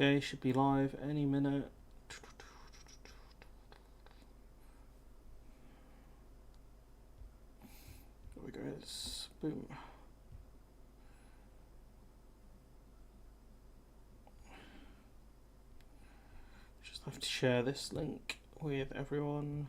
Okay, should be live any minute. There we go. Boom. Just have to share this link with everyone.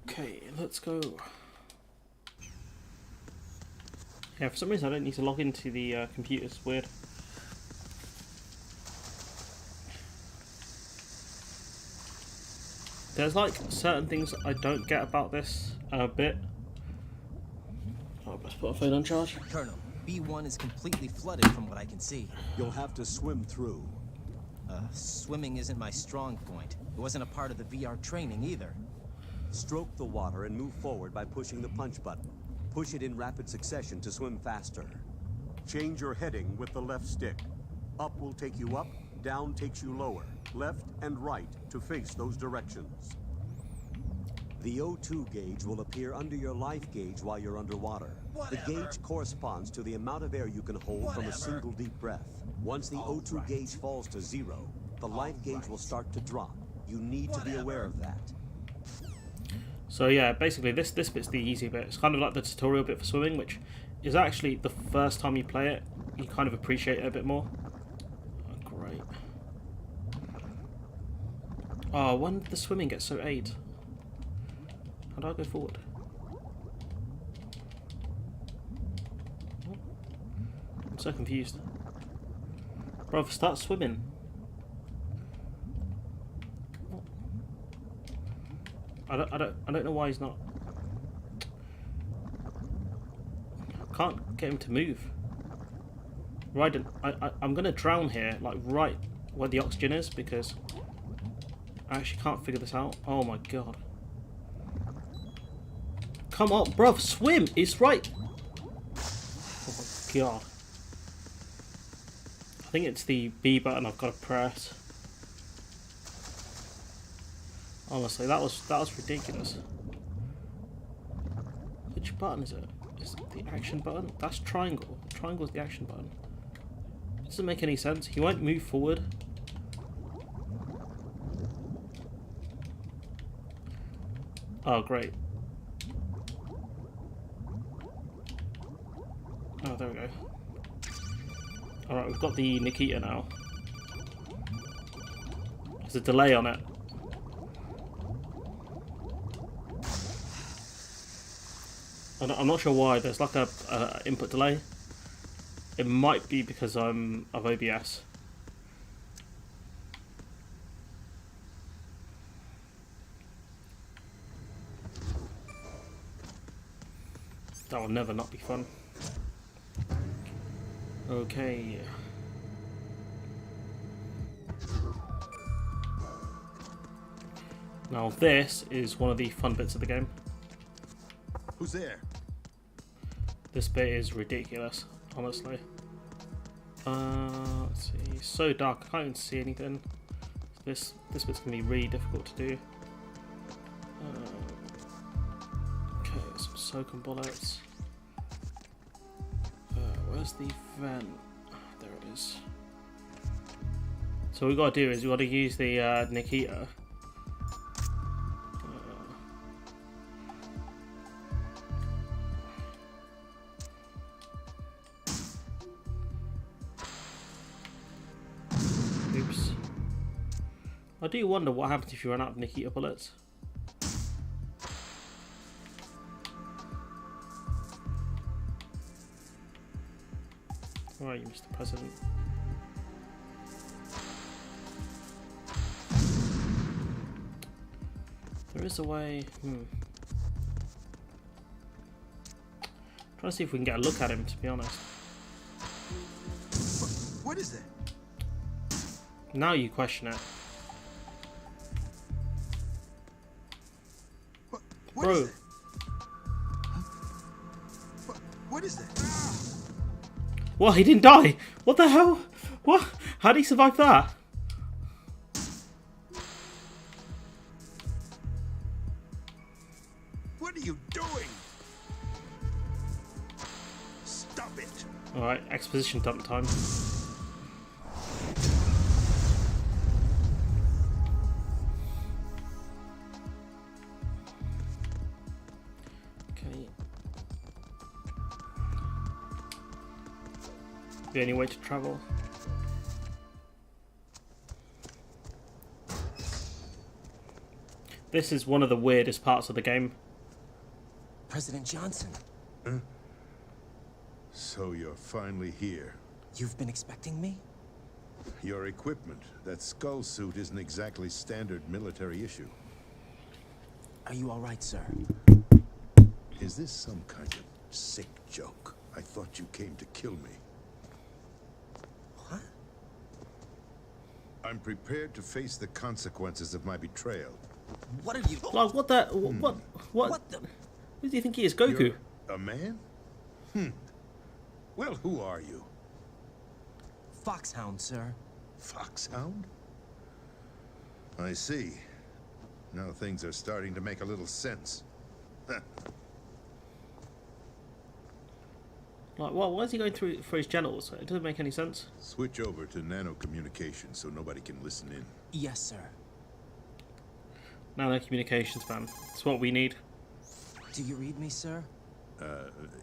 Okay, let's go. Yeah, for some reason I don't need to log into the computer. It's weird. There's like certain things I don't get about this bit. Oh, let's put a phone on charge. Colonel, B1 is completely flooded from what I can see. You'll have to swim through. Swimming isn't my strong point. It wasn't a part of the VR training either. Stroke the water and move forward by pushing the punch button. Push it in rapid succession to swim faster. Change your heading with the left stick. Up will take you up, down takes you lower. Left and right to face those directions. The O2 gauge will appear under your life gauge while you're underwater. The gauge corresponds to the amount of air you can hold from a single deep breath. Once the O2 gauge falls to 0, the life gauge will start to drop. You need to be aware of that. So yeah, basically this bit's the easy bit. It's kind of like the tutorial bit for swimming, which is actually the first time you play it, you kind of appreciate it a bit more. Oh, great. Oh, when did the swimming get so aid? How do I go forward? I'm so confused. Bro, start swimming. I don't know why he's not. I can't get him to move. Right, I'm gonna drown here, like right where the oxygen is, because I actually can't figure this out. Oh my god. Come on, bruv, swim! It's right! Oh my god. I think it's the B button I've got to press. Honestly, that was ridiculous. Which button is it? Is it the action button? That's triangle. Triangle is the action button. It doesn't make any sense. He won't move forward. Oh, great. Oh, there we go. Alright, we've got the Nikita now. There's a delay on it. I'm not sure why. There's like a input delay. It might be because I'm of OBS. That will never not be fun. Okay. Now this is one of the fun bits of the game. Who's there? This bit is ridiculous, honestly. Let's see. So dark, I can't even see anything. This bit's gonna be really difficult to do. Okay, some soaking bullets. Where's the vent? There it is. So what we gotta do is we gotta use the Nikita. I do wonder what happens if you run out of Nikita bullets. Alright, you Mr. President. There is a way. Trying to see if we can get a look at him, to be honest. What is that? Now you question it. What Bro. is that? What is that? What? He didn't die? What the hell? What? How did he survive that? What are you doing? Stop it! Alright, exposition dump time. Okay. The only way to travel. This is one of the weirdest parts of the game. President Johnson, So you're finally here. you've been expecting me? Your equipment, that skull suit isn't exactly standard military issue. Are you all right, sir? Is this some kind of sick joke? I thought you came to kill me. What? I'm prepared to face the consequences of my betrayal. What are you? Like, what the? What? What the? Who do you think he is? Goku? You're a man? Well, who are you? Foxhound, sir. Foxhound? I see. Now things are starting to make a little sense. Like, what? Why is he going through for his genitals? It doesn't make any sense. Switch over to nano-communication so nobody can listen in. Yes, sir. Nano communications, man. It's what we need. Do you read me, sir?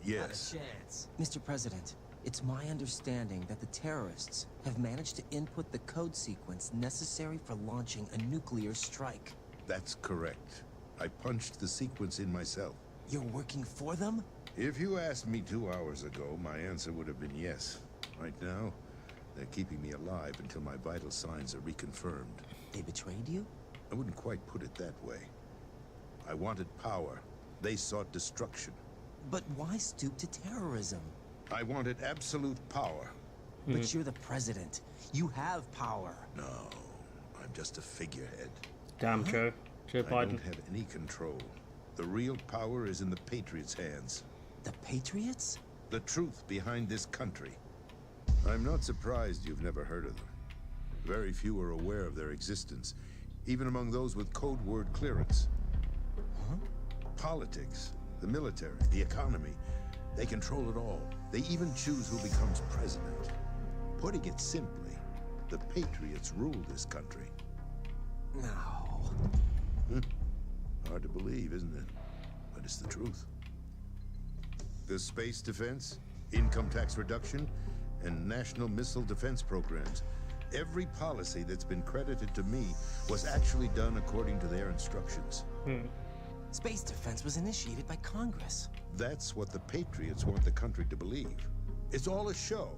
Yes. Chance. Mr. President, it's my understanding that the terrorists have managed to input the code sequence necessary for launching a nuclear strike. That's correct. I punched the sequence in myself. You're working for them? If you asked me 2 hours ago, my answer would have been yes. Right now, they're keeping me alive until my vital signs are reconfirmed. They betrayed you? I wouldn't quite put it that way. I wanted power. They sought destruction. But why stoop to terrorism? I wanted absolute power. But you're the president. You have power. No, I'm just a figurehead. Damn, Joe. Joe I Biden. don't have any control. The real power is in the Patriots' hands. The Patriots? The truth behind this country. I'm not surprised you've never heard of them. Very few are aware of their existence, even among those with code word clearance. Politics, the military, the economy, they control it all. They even choose who becomes president. Putting it simply, the Patriots rule this country. No. Hard to believe, isn't it? But it's the truth. The space defense, income tax reduction, and national missile defense programs. Every policy that's been credited to me was actually done according to their instructions. Space defense was initiated by Congress. That's what the Patriots want the country to believe. It's all a show.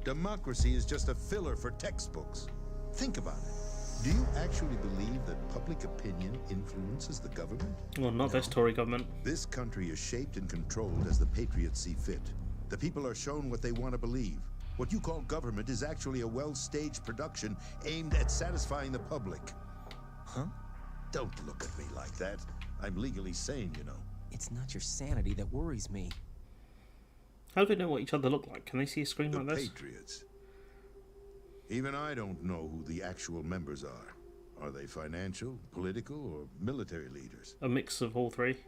Democracy is just a filler for textbooks. Think about it. Do you actually believe that public opinion influences the government? Well, not this Tory government. This country is shaped and controlled as the Patriots see fit. The people are shown what they want to believe. What you call government is actually a well-staged production aimed at satisfying the public. Huh? Don't look at me like that. I'm legally sane, you know. It's not your sanity that worries me. How do they know what each other look like? Can they see a screen The like this? Patriots. Even I don't know who the actual members are. Are they financial, political, or military leaders? A mix of all three.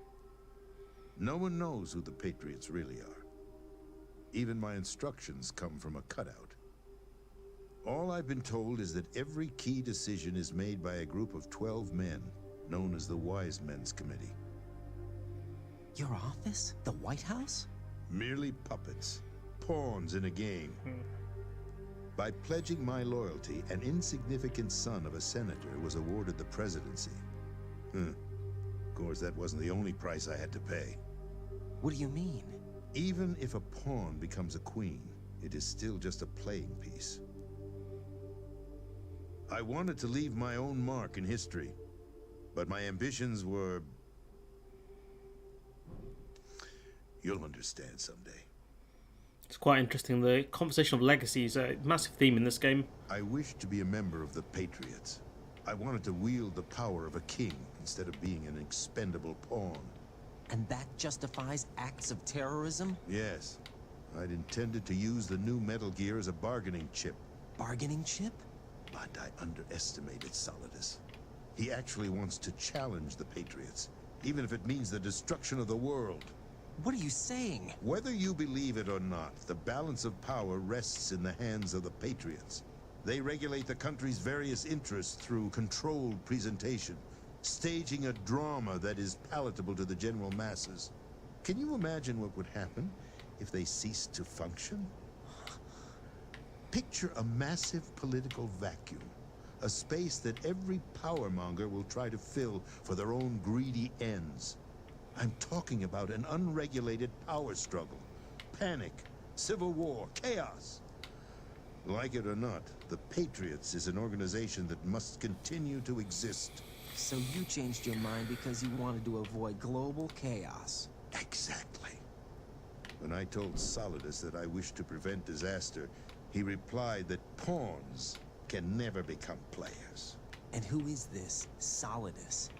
No one knows who the Patriots really are. Even my instructions come from a cutout. All I've been told is that every key decision is made by a group of 12 men, known as the Wise Men's Committee. Your office? The White House? Merely puppets, pawns in a game. By pledging my loyalty, an insignificant son of a senator was awarded the presidency. Of course, that wasn't the only price I had to pay. What do you mean? Even if a pawn becomes a queen, it is still just a playing piece. I wanted to leave my own mark in history, but my ambitions were... You'll understand someday. It's quite interesting. The conversation of legacy is a massive theme in this game. I wished to be a member of the Patriots. I wanted to wield the power of a king instead of being an expendable pawn. And that justifies acts of terrorism? Yes. I'd intended to use the new Metal Gear as a bargaining chip. Bargaining chip? But I underestimated Solidus. He actually wants to challenge the Patriots, even if it means the destruction of the world. What are you saying? Whether you believe it or not, the balance of power rests in the hands of the Patriots. They regulate the country's various interests through controlled presentation, staging a drama that is palatable to the general masses. Can you imagine what would happen if they ceased to function? Picture a massive political vacuum, a space that every powermonger will try to fill for their own greedy ends. I'm talking about an unregulated power struggle, panic, civil war, chaos. Like it or not, the Patriots is an organization that must continue to exist. So you changed your mind because you wanted to avoid global chaos. Exactly. When I told Solidus that I wished to prevent disaster, he replied that pawns can never become players. And who is this Solidus?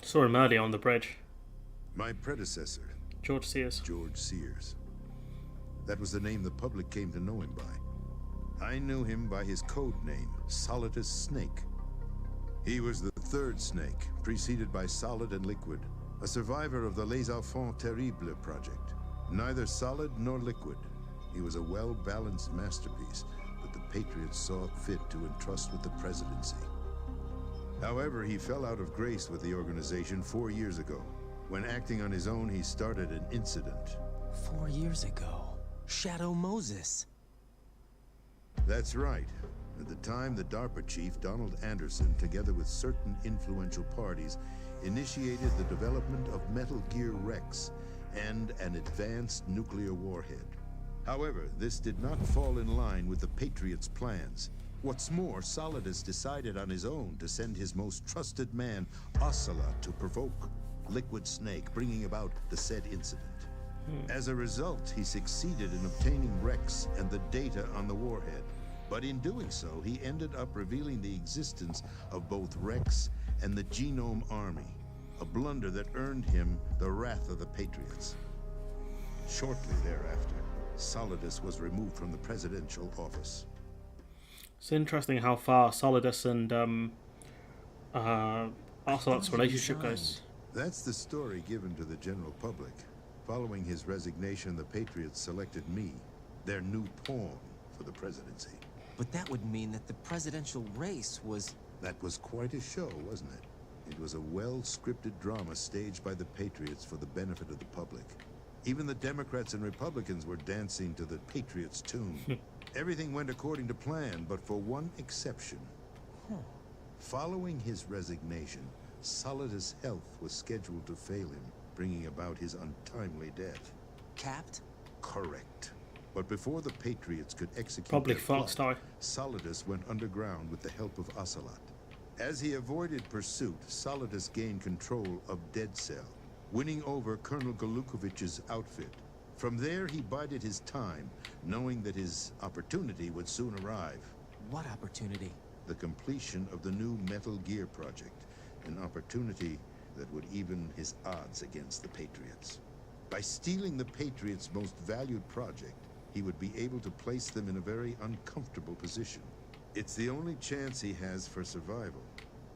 Saw him earlier on the bridge. My predecessor, George Sears. George Sears. That was the name the public came to know him by. I knew him by his code name, Solidus Snake. He was the third Snake, preceded by Solid and Liquid, a survivor of the Les Enfants Terribles project. Neither solid nor liquid. He was a well-balanced masterpiece that the Patriots saw fit to entrust with the presidency. However, he fell out of grace with the organization 4 years ago. When acting on his own, he started an incident. 4 years ago. Shadow Moses. That's right. At the time, the DARPA chief, Donald Anderson, together with certain influential parties, initiated the development of Metal Gear Rex and an advanced nuclear warhead. However, this did not fall in line with the Patriots' plans. What's more, Solidus decided on his own to send his most trusted man, Ocelot, to provoke Liquid Snake, bringing about the said incident. As a result, he succeeded in obtaining Rex and the data on the warhead. But in doing so, he ended up revealing the existence of both Rex and the Genome Army, a blunder that earned him the wrath of the Patriots. Shortly thereafter, Solidus was removed from the presidential office. It's interesting how far Solidus and Ocelot's relationship goes. That's the story given to the general public. Following his resignation, the Patriots selected me, their new pawn, for the presidency. But that would mean that the presidential race was... That was quite a show, wasn't it? It was a well-scripted drama staged by the Patriots for the benefit of the public. Even the Democrats and Republicans were dancing to the Patriots' tune. Everything went according to plan, but for one exception. Following his resignation, Solidus' health was scheduled to fail him, bringing about his untimely death. Capped? Correct. But before the Patriots could execute Probably their plot, fast eye. Solidus went underground with the help of Ocelot. As he avoided pursuit, Solidus gained control of Dead Cell, winning over Colonel Galukovich's outfit. From there, he bided his time, knowing that his opportunity would soon arrive. What opportunity? The completion of the new Metal Gear project, an opportunity that would even his odds against the Patriots. By stealing the Patriots' most valued project, he would be able to place them in a very uncomfortable position. It's the only chance he has for survival.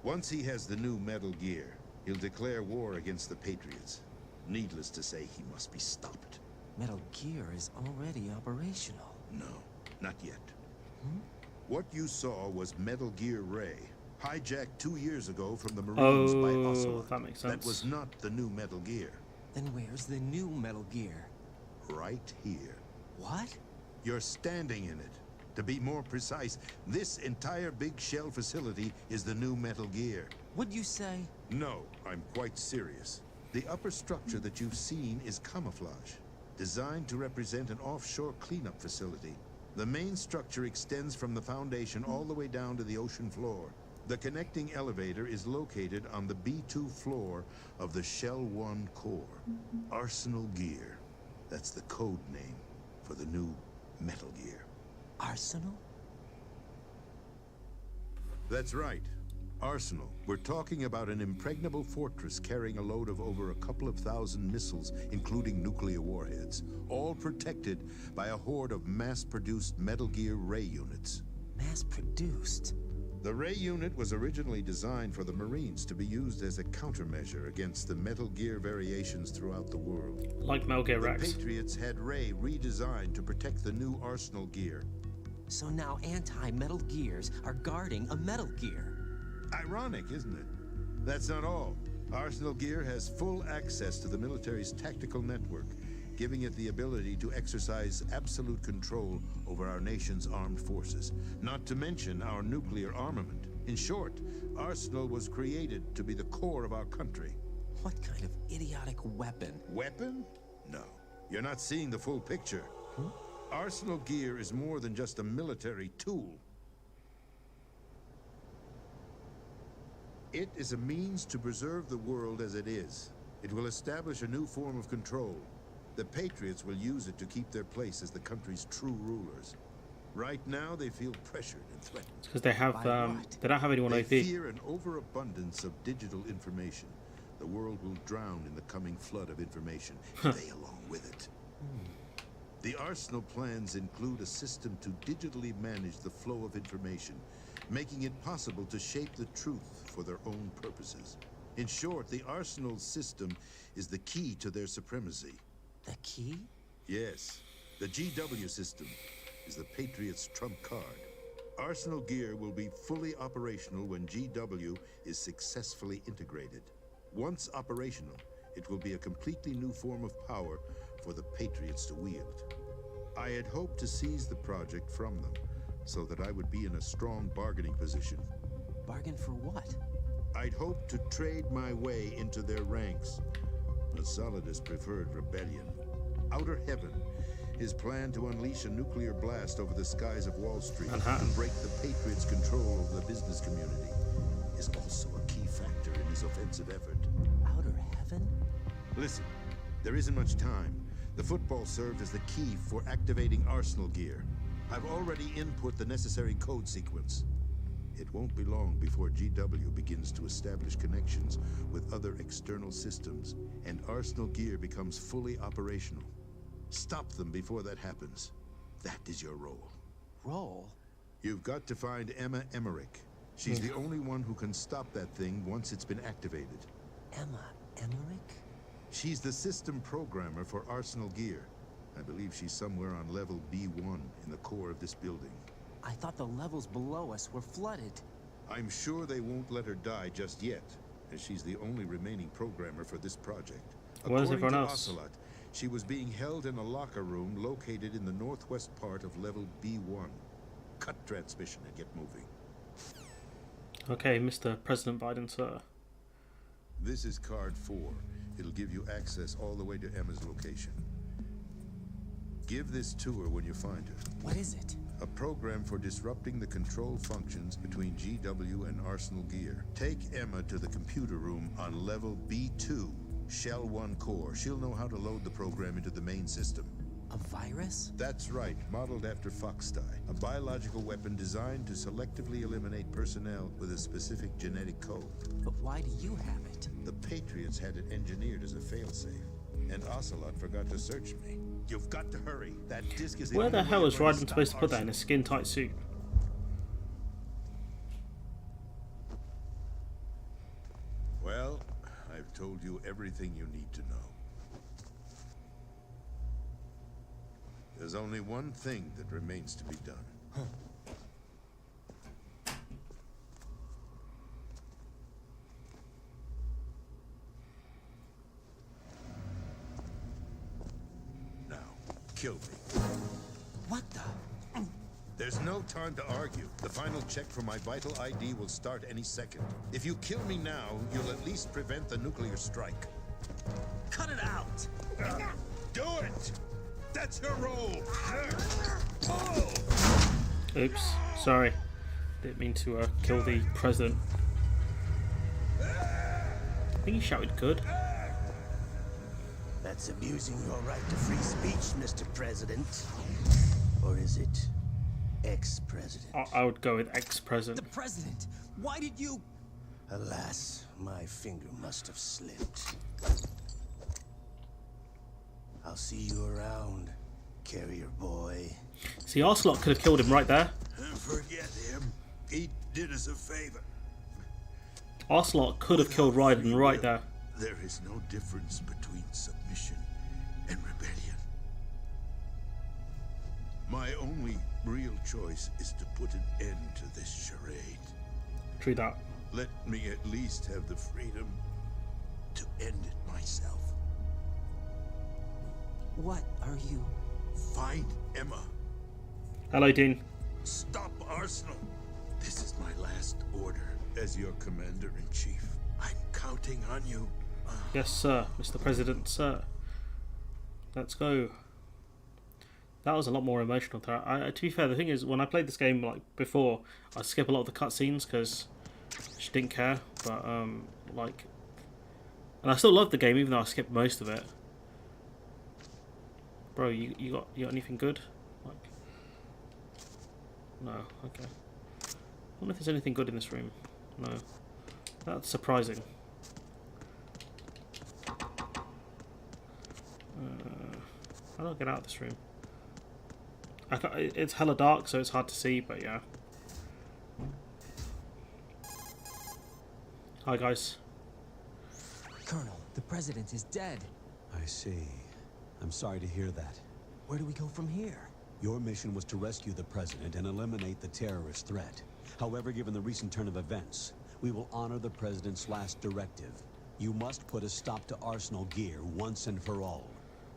Once he has the new Metal Gear, he'll declare war against the Patriots. Needless to say, he must be stopped. Metal Gear is already operational. No, not yet. What you saw was Metal Gear Ray, hijacked 2 years ago from the Marines by Ocelot. That makes sense. That was not the new Metal Gear. Then where's the new Metal Gear? Right here. What? You're standing in it. To be more precise, this entire big shell facility is the new Metal Gear. Would you say? No, I'm quite serious. The upper structure that you've seen is camouflage, designed to represent an offshore cleanup facility. The main structure extends from the foundation all the way down to the ocean floor. The connecting elevator is located on the B2 floor of the Shell 1 core. Arsenal Gear. That's the code name for the new Metal Gear. Arsenal? That's right. Arsenal. We're talking about an impregnable fortress carrying a load of over a couple of thousand missiles, including nuclear warheads, all protected by a horde of mass-produced Metal Gear Ray units. Mass-produced? The Ray unit was originally designed for the Marines to be used as a countermeasure against the Metal Gear variations throughout the world. Like Metal Gear The Rex. Patriots had Ray redesigned to protect the new Arsenal Gear. So now anti-Metal Gears are guarding a Metal Gear. Ironic, isn't it? That's not all. Arsenal Gear has full access to the military's tactical network, giving it the ability to exercise absolute control over our nation's armed forces, not to mention our nuclear armament. In short, Arsenal was created to be the core of our country. What kind of idiotic weapon? Weapon? No. You're not seeing the full picture. Arsenal Gear is more than just a military tool. It is a means to preserve the world as it is. It will establish a new form of control. The Patriots will use it to keep their place as the country's true rulers. Right now, they feel pressured and threatened. Because they have, By what? they don't have anyone They OP. fear an overabundance of digital information. The world will drown in the coming flood of information, and they along with it. The Arsenal plans include a system to digitally manage the flow of information, making it possible to shape the truth for their own purposes. In short, the Arsenal system is the key to their supremacy. The key? Yes, the GW system is the Patriots' trump card. Arsenal Gear will be fully operational when GW is successfully integrated. Once operational, it will be a completely new form of power for the Patriots to wield. I had hoped to seize the project from them, so that I would be in a strong bargaining position. Bargain for what? I'd hoped to trade my way into their ranks, but Solidus preferred rebellion. Outer Heaven, his plan to unleash a nuclear blast over the skies of Wall Street Manhattan. and break the Patriots' control over the business community, is also a key factor in his offensive effort. Outer Heaven? Listen, there isn't much time. The football served as the key for activating Arsenal Gear. I've already input the necessary code sequence. It won't be long before GW begins to establish connections with other external systems, and Arsenal Gear becomes fully operational. Stop them before that happens. That is your role. Roll? You've got to find Emma Emmerich. She's the only one who can stop that thing once it's been activated. Emma Emmerich? She's the system programmer for Arsenal Gear. I believe she's somewhere on level B1 in the core of this building. I thought the levels below us were flooded. I'm sure they won't let her die just yet, as she's the only remaining programmer for this project. Where's According everyone to else? Ocelot, she was being held in a locker room located in the northwest part of level B1. Cut transmission and get moving. Okay, Mr. President Biden, sir. This is card 4. It'll give you access all the way to Emma's location. Give this to her when you find her. What is it? A program for disrupting the control functions between GW and Arsenal Gear. Take Emma to the computer room on level B2, Shell 1 core. She'll know how to load the program into the main system. A virus? That's right, modeled after Foxdie, a biological weapon designed to selectively eliminate personnel with a specific genetic code. But why do you have it? The Patriots had it engineered as a failsafe, and Ocelot forgot to search me. You've got to hurry. That disc is Where the hell is Ryden Raiden supposed to put that in a skin-tight suit? Well, I've told you everything you need to know. There's only one thing that remains to be done. Now, kill me. What the? There's no time to argue. The final check for my vital ID will start any second. If you kill me now, you'll at least prevent the nuclear strike. Cut it out! Do it! That's your role! Oops, sorry. Didn't mean to kill the president. I think he shouted good. That's abusing your right to free speech, Mr. President. Or is it ex-president? I would go with ex-president. The president! Why did you... Alas, my finger must have slipped. I'll see you around, carrier boy. See, Ocelot could have killed him right there. Forget him. He did us a favor. Ocelot could have killed Raiden right there. There is no difference between submission and rebellion. My only real choice is to put an end to this charade. True that. Let me at least have the freedom to end it myself. What are you... Find Emma. Hello, Dean. Stop Arsenal. This is my last order as your commander-in-chief. I'm counting on you. Yes, sir. Mr. President, sir. Let's go. That was a lot more emotional. To be fair, the thing is, when I played this game like before, I skip a lot of the cutscenes because I just didn't care. But like, and I still love the game even though I skipped most of it. Bro, you got anything good? Like, no. Okay. I wonder if there's anything good in this room. No. That's surprising. How do I get out of this room? It's hella dark, so it's hard to see, but yeah. Hi, guys. Colonel, the president is dead. I see. I'm sorry to hear that. Where do we go from here? Your mission was to rescue the president and eliminate the terrorist threat. However, given the recent turn of events, we will honor the president's last directive. You must put a stop to Arsenal Gear once and for all.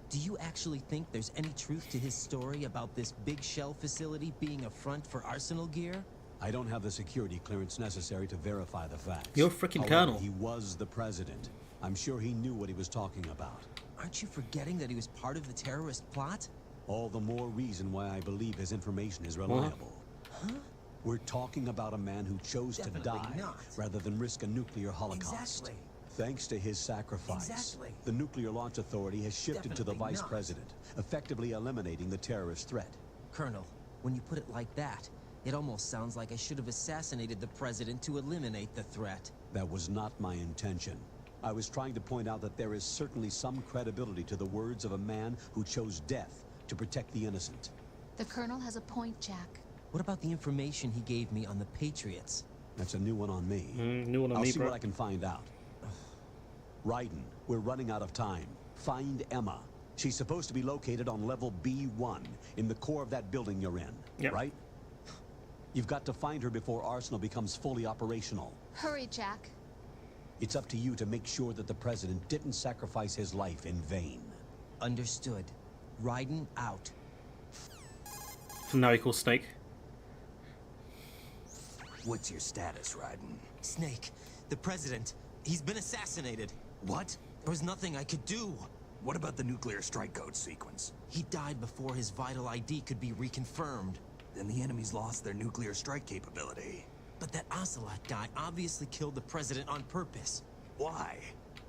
Do you actually think there's any truth to his story about this big shell facility being a front for Arsenal Gear? I don't have the security clearance necessary to verify the facts. You're a freaking However, colonel. He was the president. I'm sure he knew what he was talking about. Aren't you forgetting that he was part of the terrorist plot? All the more reason why I believe his information is reliable. Huh? We're talking about a man who chose Definitely to die not. rather than risk a nuclear holocaust. Exactly. Thanks to his sacrifice, Exactly. the Nuclear Launch Authority has shifted to the Definitely vice not. president, effectively eliminating the terrorist threat. Colonel, when you put it like that, it almost sounds like I should have assassinated the president to eliminate the threat. That was not my intention. I was trying to point out that there is certainly some credibility to the words of a man who chose death to protect the innocent. The Colonel has a point, Jack. What about the information he gave me on the Patriots? That's a new one on me. New one on I'll me, see bro. what I can find out. Raiden, we're running out of time. Find Emma. She's supposed to be located on level B1, in the core of that building you're in, Yep. right? You've got to find her before Arsenal becomes fully operational. Hurry, Jack. It's up to you to make sure that the president didn't sacrifice his life in vain. Understood. Raiden out. Now he calls Snake. What's your status, Raiden? Snake, the president, he's been assassinated. What? There was nothing I could do. What about the nuclear strike code sequence? He died before his vital ID could be reconfirmed. Then the enemy's lost their nuclear strike capability. But that Ocelot guy obviously killed the president on purpose. Why?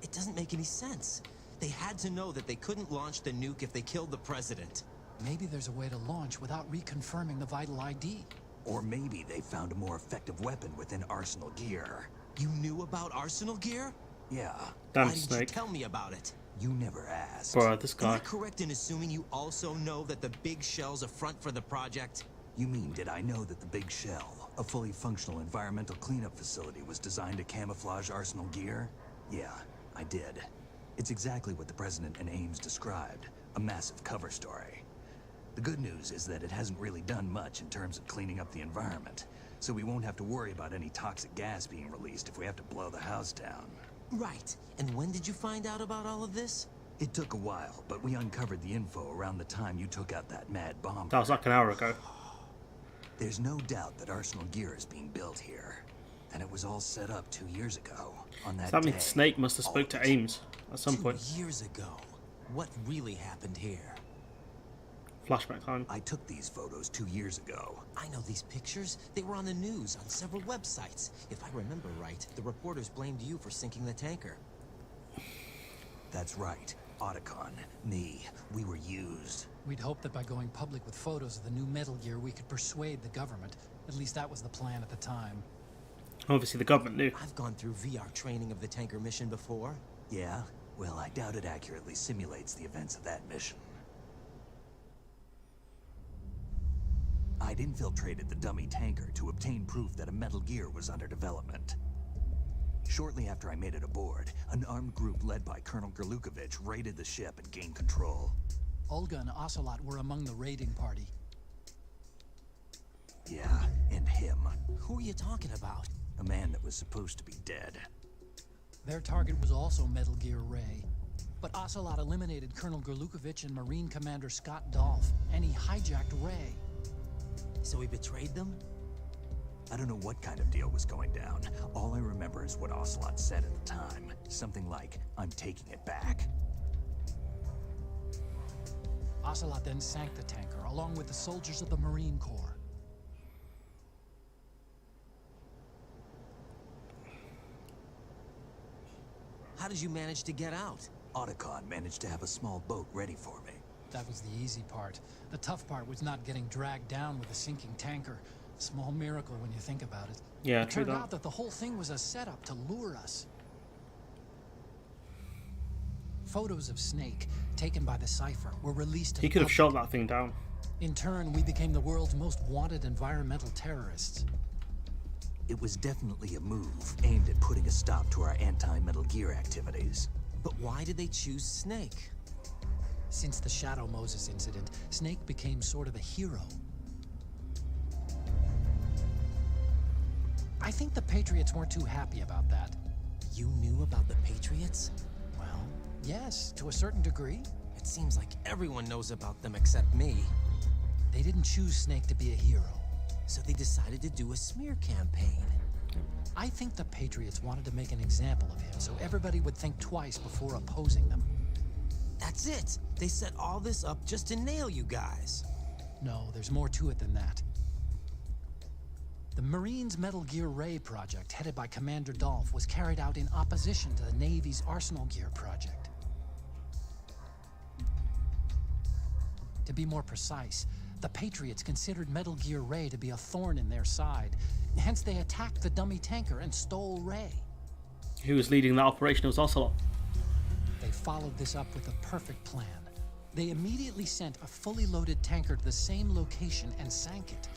It doesn't make any sense. They had to know that they couldn't launch the nuke if they killed the president. Maybe there's a way to launch without reconfirming the vital ID. Or maybe they found a more effective weapon within Arsenal Gear. You knew about Arsenal Gear? Yeah, Damn, Why didn't you Snake. tell me about it? you never asked. Bro, this Am I guy. correct in assuming you also know that the big shell's a front for the project? You mean, did I know that the Big Shell, a fully functional environmental cleanup facility, was designed to camouflage Arsenal Gear? Yeah, I did. It's exactly what the President and Ames described, a massive cover story. The good news is that it hasn't really done much in terms of cleaning up the environment, so we won't have to worry about any toxic gas being released if we have to blow the house down. Right. And when did you find out about all of this? It took a while, but we uncovered the info around the time you took out that mad bomb. That was like an hour ago. There's no doubt that Arsenal gear is being built here. And it was all set up 2 years ago. On that So that day, means Snake must have all spoke of to it. Ames at some 2 point. years ago. What really happened here? Flashback time. I took these photos 2 years ago. I know these pictures. They were on the news on several websites. If I remember right, the reporters blamed you for sinking the tanker. That's right. Otacon, me, we were used. We'd hoped that by going public with photos of the new Metal Gear, we could persuade the government. At least that was the plan at the time. Obviously, the government knew. I've gone through VR training of the tanker mission before. Yeah? Well, I doubt it accurately simulates the events of that mission. I'd infiltrated the dummy tanker to obtain proof that a Metal Gear was under development. Shortly after I made it aboard, an armed group led by Colonel Gerlukovich raided the ship and gained control. Olga and Ocelot were among the raiding party. Yeah, and him. Who are you talking about? A man that was supposed to be dead. Their target was also Metal Gear Ray. But Ocelot eliminated Colonel Gerlukovich and Marine Commander Scott Dolph, and he hijacked Ray. So he betrayed them? I don't know what kind of deal was going down. All I remember is what Ocelot said at the time. Something like, "I'm taking it back." Ocelot then sank the tanker, along with the soldiers of the Marine Corps. How did you manage to get out? Otacon managed to have a small boat ready for me. That was the easy part. The tough part was not getting dragged down with a sinking tanker. Small miracle when you think about it. Yeah, It true turned that. out that the whole thing was a setup to lure us. Photos of Snake, taken by the Cypher, were released to He the could have public. shot that thing down. In turn, we became the world's most wanted environmental terrorists. It was definitely a move aimed at putting a stop to our anti-Metal Gear activities. But why did they choose Snake? Since the Shadow Moses incident, Snake became sort of a hero. I think the Patriots weren't too happy about that. You knew about the Patriots? Well, yes, to a certain degree. It seems like everyone knows about them except me. They didn't choose Snake to be a hero. So they decided to do a smear campaign. I think the Patriots wanted to make an example of him so everybody would think twice before opposing them. That's it. They set all this up just to nail you guys. No, there's more to it than that. The Marines' Metal Gear Ray project, headed by Commander Dolph, was carried out in opposition to the Navy's Arsenal Gear project. To be more precise, the Patriots considered Metal Gear Ray to be a thorn in their side. Hence, they attacked the dummy tanker and stole Ray. Who was leading that operation? It was Ocelot. They followed this up with a perfect plan. They immediately sent a fully loaded tanker to the same location and sank it.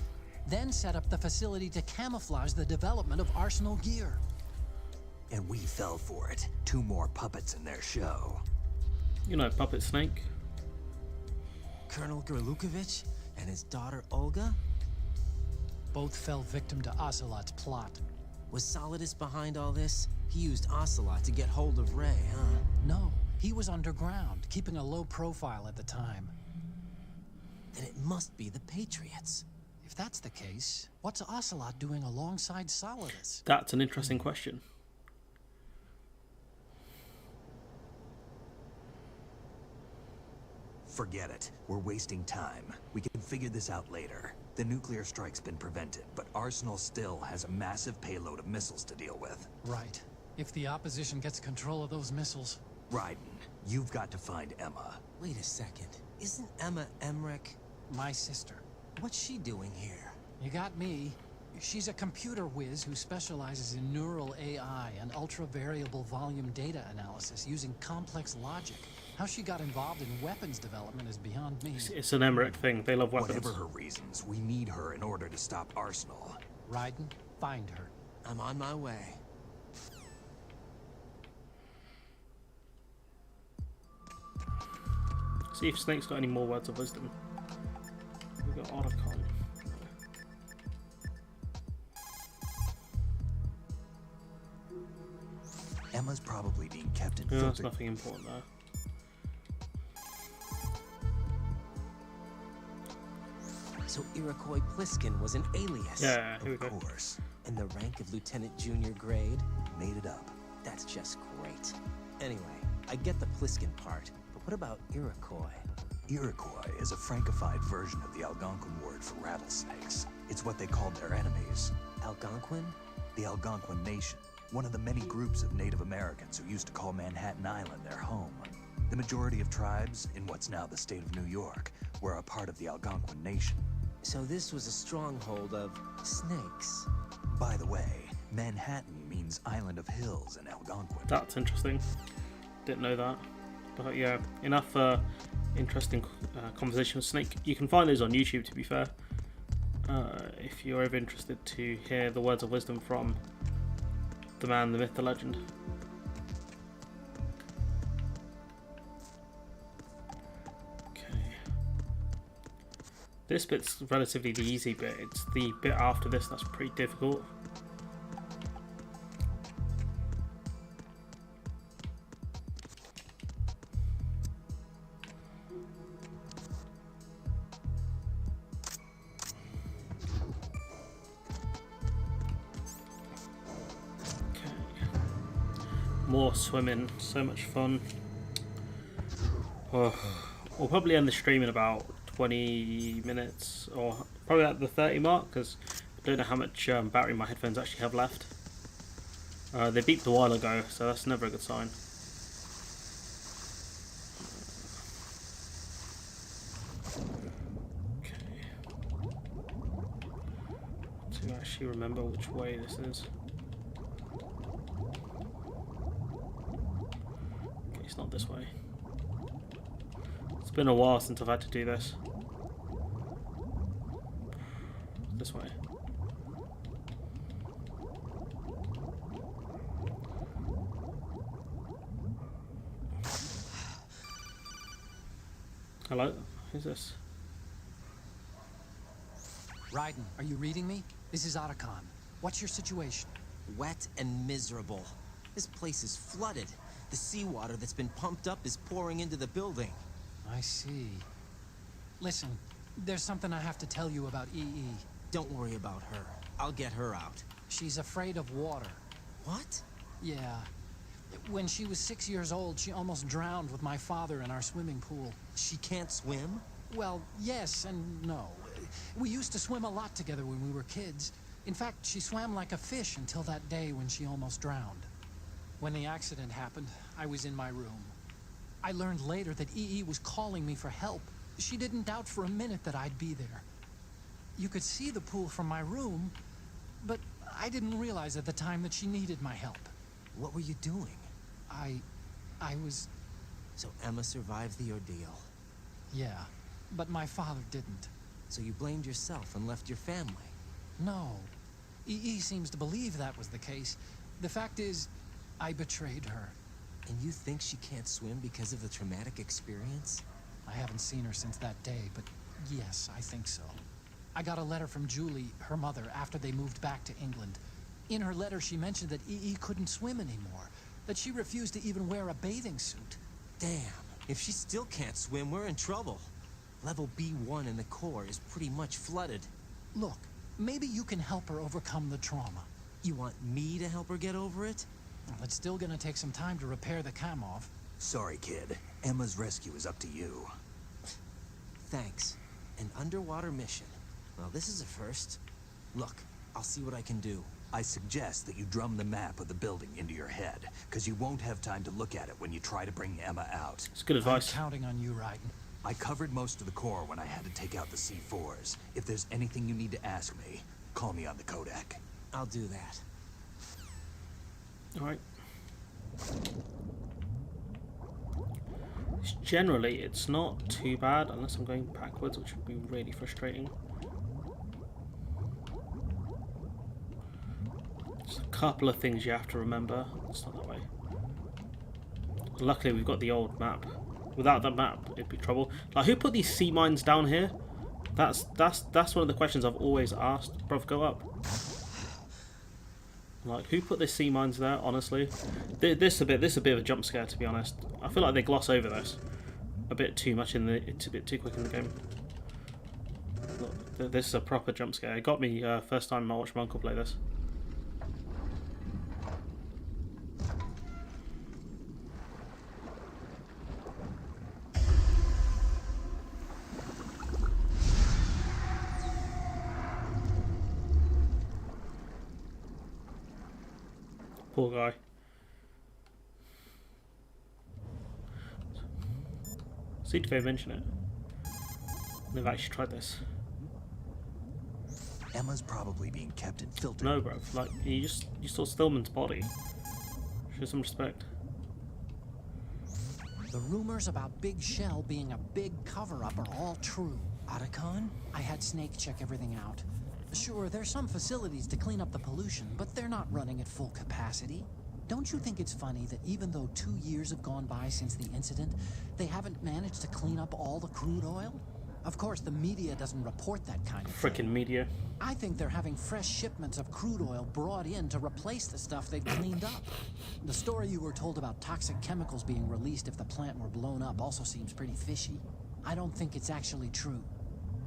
Then set up the facility to camouflage the development of Arsenal Gear. And we fell for it. 2 more puppets in their show. You know, Puppet Snake. Colonel Gerlukovich and his daughter Olga? Both fell victim to Ocelot's plot. Was Solidus behind all this? He used Ocelot to get hold of Ray, huh? No, he was underground, keeping a low profile at the time. Then it must be the Patriots. If that's the case, what's Ocelot doing alongside Solidus? That's an interesting question. Forget it. We're wasting time. We can figure this out later. The nuclear strike's been prevented, but Arsenal still has a massive payload of missiles to deal with. Right. If the opposition gets control of those missiles... Raiden, you've got to find Emma. Wait a second. Isn't Emma Emmerich? My sister. What's she doing here? You got me. She's a computer whiz who specializes in neural AI and ultra-variable volume data analysis using complex logic. How she got involved in weapons development is beyond me. It's an Emmerich thing. They love weapons. Whatever her reasons, we need her in order to stop Arsenal. Raiden, find her. I'm on my way. See if Snake's got any more words of wisdom. We've got Otacon. Emma's probably being kept in No, there's filtered... nothing important there. So Iroquois Pliskin was an alias. Yeah, here we go. Of course. And the rank of lieutenant junior grade? Made it up. That's just great. Anyway, I get the Pliskin part, but what about Iroquois? Iroquois is a Frankified version of the Algonquin word for rattlesnakes. It's what they called their enemies. Algonquin? The Algonquin Nation, one of the many groups of Native Americans who used to call Manhattan Island their home. The majority of tribes in what's now the state of New York were a part of the Algonquin Nation. So this was a stronghold of snakes. By the way, Manhattan means Island of Hills in Algonquin. That's interesting. Didn't know that. But yeah, enough interesting conversation with Snake. You can find those on YouTube, to be fair. If you're ever interested to hear the words of wisdom from the man, the myth, the legend. Okay. This bit's relatively the easy bit. It's the bit after this that's pretty difficult. More swimming, so much fun. Oh, we'll probably end the stream in about 20 minutes, or probably at the 30 mark, because I don't know how much battery my headphones actually have left. They beeped a while ago, so that's never a good sign. Okay. To actually remember which way this is. It's not this way. It's been a while since I've had to do this. This way. Hello? Who's this? Raiden, are you reading me? This is Otacon. What's your situation? Wet and miserable. This place is flooded. The seawater that's been pumped up is pouring into the building. I see. Listen, there's something I have to tell you about EE. Don't worry about her. I'll get her out. She's afraid of water. What? Yeah. When she was 6 years old, she almost drowned with my father in our swimming pool. She can't swim? Well, yes and no. We used to swim a lot together when we were kids. In fact, she swam like a fish until that day when she almost drowned. When the accident happened, I was in my room. I learned later that EE was calling me for help. She didn't doubt for a minute that I'd be there. You could see the pool from my room, but I didn't realize at the time that she needed my help. What were you doing? I was... So Emma survived the ordeal. Yeah, but my father didn't. So you blamed yourself and left your family? No. EE seems to believe that was the case. The fact is, I betrayed her. And you think she can't swim because of the traumatic experience? I haven't seen her since that day, but yes, I think so. I got a letter from Julie, her mother, after they moved back to England. In her letter, she mentioned that EE couldn't swim anymore, that she refused to even wear a bathing suit. Damn, if she still can't swim, we're in trouble. Level B1 in the core is pretty much flooded. Look, maybe you can help her overcome the trauma. You want me to help her get over it? Well, it's still gonna take some time to repair the Kamov. Sorry, kid. Emma's rescue is up to you. Thanks. An underwater mission. Well, this is a first. Look, I'll see what I can do. I suggest that you drum the map of the building into your head, because you won't have time to look at it when you try to bring Emma out. It's good advice. I'm counting on you, Raiden. I covered most of the core when I had to take out the C4s. If there's anything you need to ask me, call me on the Kodak. I'll do that. Alright. Generally, it's not too bad, unless I'm going backwards, which would be really frustrating. Just a couple of things you have to remember. It's not that way. Luckily, we've got the old map. Without that map, it'd be trouble. Like, who put these sea mines down here? That's one of the questions I've always asked. Bruv, go up. Like, who put the sea mines there? Honestly, this is a bit of a jump scare, to be honest. I feel like they gloss over this a bit too much in the. It's a bit too quick in the game. Look, this is a proper jump scare. It got me first time I watched my uncle play this. Poor guy. See if they mention it. They've actually tried this. Emma's probably being kept in filtered. No, bro. Like you saw Stillman's body. Show some respect. The rumors about Big Shell being a big cover-up are all true. Otacon? I had Snake check everything out. Sure, there's some facilities to clean up the pollution, but they're not running at full capacity. Don't you think it's funny that even though 2 years have gone by since the incident, they haven't managed to clean up all the crude oil? Of course, the media doesn't report that kind of thing. Frickin' media. I think they're having fresh shipments of crude oil brought in to replace the stuff they've cleaned up. The story you were told about toxic chemicals being released if the plant were blown up also seems pretty fishy. I don't think it's actually true.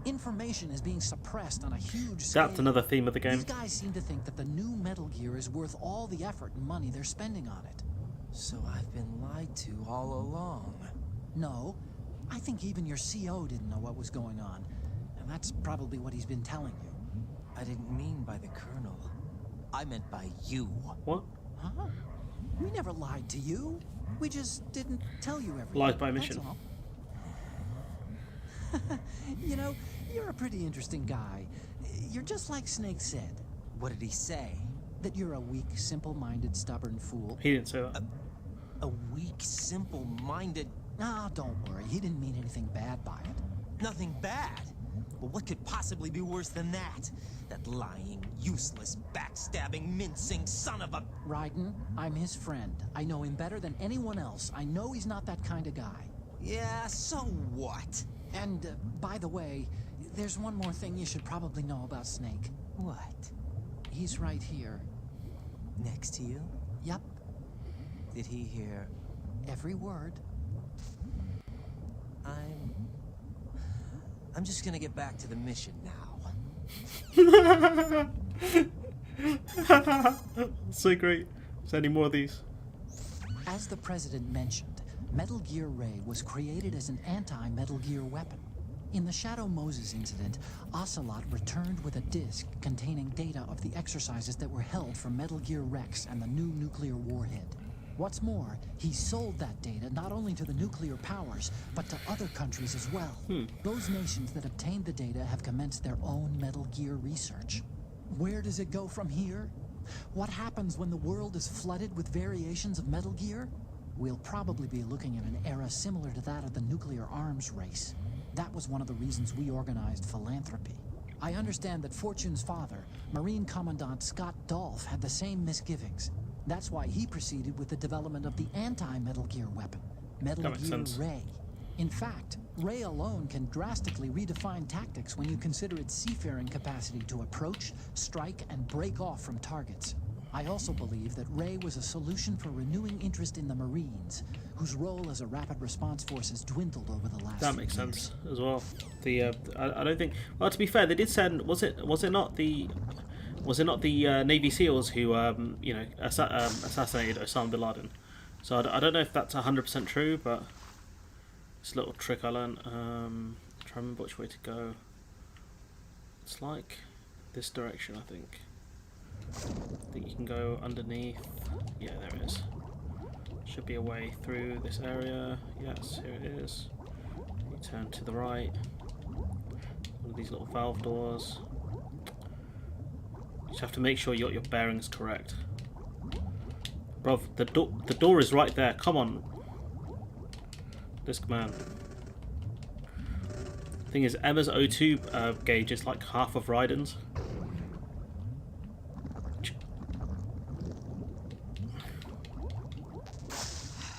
Information is being suppressed on a huge scale. That's another theme of the game. These guys seem to think that the new Metal Gear is worth all the effort and money they're spending on it. So I've been lied to all along. No, I think even your CO didn't know what was going on. And that's probably what he's been telling you. I didn't mean by the Colonel. I meant by you. What? Huh? We never lied to you. We just didn't tell you everything. Lied by omission. That's all. You know, you're a pretty interesting guy. You're just like Snake said. What did he say? That you're a weak, simple-minded, stubborn fool. He didn't say that. A weak, simple-minded... Ah, don't worry. He didn't mean anything bad by it. Nothing bad. Well, what could possibly be worse than that? That lying, useless, backstabbing, mincing son of a... Raiden, I'm his friend. I know him better than anyone else. I know he's not that kind of guy. Yeah, so what? And, by the way, there's one more thing you should probably know about Snake. What? He's right here. Next to you? Yep, Did he hear... every word. I'm just gonna get back to the mission now. So great. Is there any more of these? As the President mentioned, Metal Gear Ray was created as an anti-Metal Gear weapon. In the Shadow Moses incident, Ocelot returned with a disk containing data of the exercises that were held for Metal Gear Rex and the new nuclear warhead. What's more, he sold that data not only to the nuclear powers, but to other countries as well. Those nations that obtained the data have commenced their own Metal Gear research. Where does it go from here? What happens when the world is flooded with variations of Metal Gear? We'll probably be looking at an era similar to that of the nuclear arms race. That was one of the reasons we organized philanthropy. I understand that Fortune's father, Marine Commandant Scott Dolph, had the same misgivings. That's why he proceeded with the development of the anti-Metal Gear weapon, Metal That makes Gear sense. Ray. In fact, Ray alone can drastically redefine tactics when you consider its seafaring capacity to approach, strike, and break off from targets. I also believe that Ray was a solution for renewing interest in the Marines, whose role as a rapid response force has dwindled over the last That few makes years. sense as well. The I don't think. Well, to be fair, they did send. Was it not the Navy SEALs who assassinated Osama bin Laden? So I don't know if that's 100% true, but it's a little trick I learned. Trying to remember which way to go. It's like this direction, I think. I think you can go underneath. Yeah, there it is. Should be a way through this area. Yes, here it is. You turn to the right. One of these little valve doors. You just have to make sure you got your bearings correct. Bruv, the door is right there. Come on. This command. Thing is, Emma's O2 gauge is like half of Raiden's.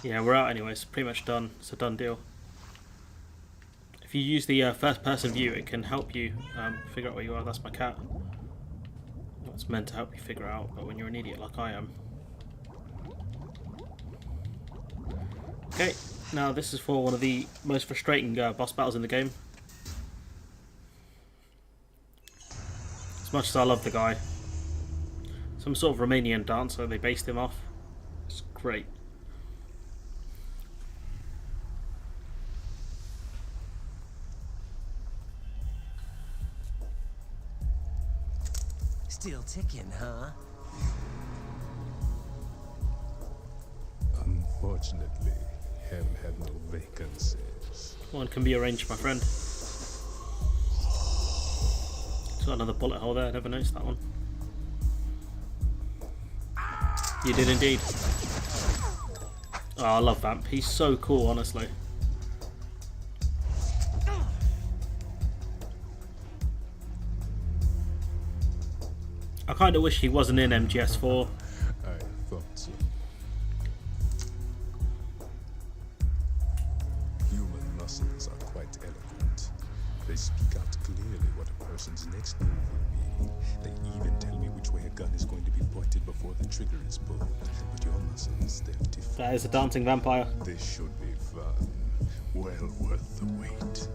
Yeah, we're out anyways. Pretty much done. It's a done deal. If you use the first-person view, it can help you figure out where you are. That's my cat. It's meant to help you figure out, but when you're an idiot like I am. Okay, now this is for one of the most frustrating boss battles in the game. As much as I love the guy. Some sort of Romanian dancer they based him off. It's great. Still ticking, huh? Unfortunately, hell had no vacancies. One can be arranged, my friend. Got another bullet hole there, I never noticed that one. You did indeed. Oh, I love Vamp. He's so cool, honestly. I kind of wish he wasn't in MGS4. I thought so. Human muscles are quite eloquent. They speak out clearly what a person's next move will be. They even tell me which way a gun is going to be pointed before the trigger is pulled. But your muscles, they're different. That is a dancing vampire. This should be fun. Well worth the wait.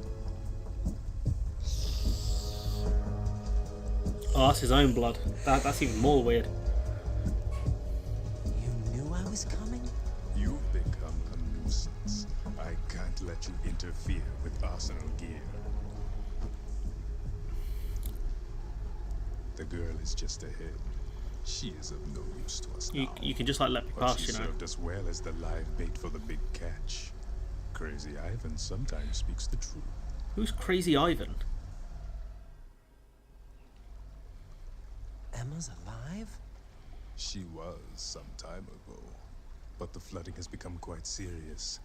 Oh, that's his own blood. That's even more weird. You knew I was coming? You've become a nuisance. I can't let you interfere with arsenal gear. The girl is just ahead. She is of no use to us now. You can just like let me But pass, she you know. served us well as the live bait for the big catch. Crazy Ivan sometimes speaks the truth. Who's Crazy Ivan? Emma's alive? She was some time ago. But the flooding has become quite serious.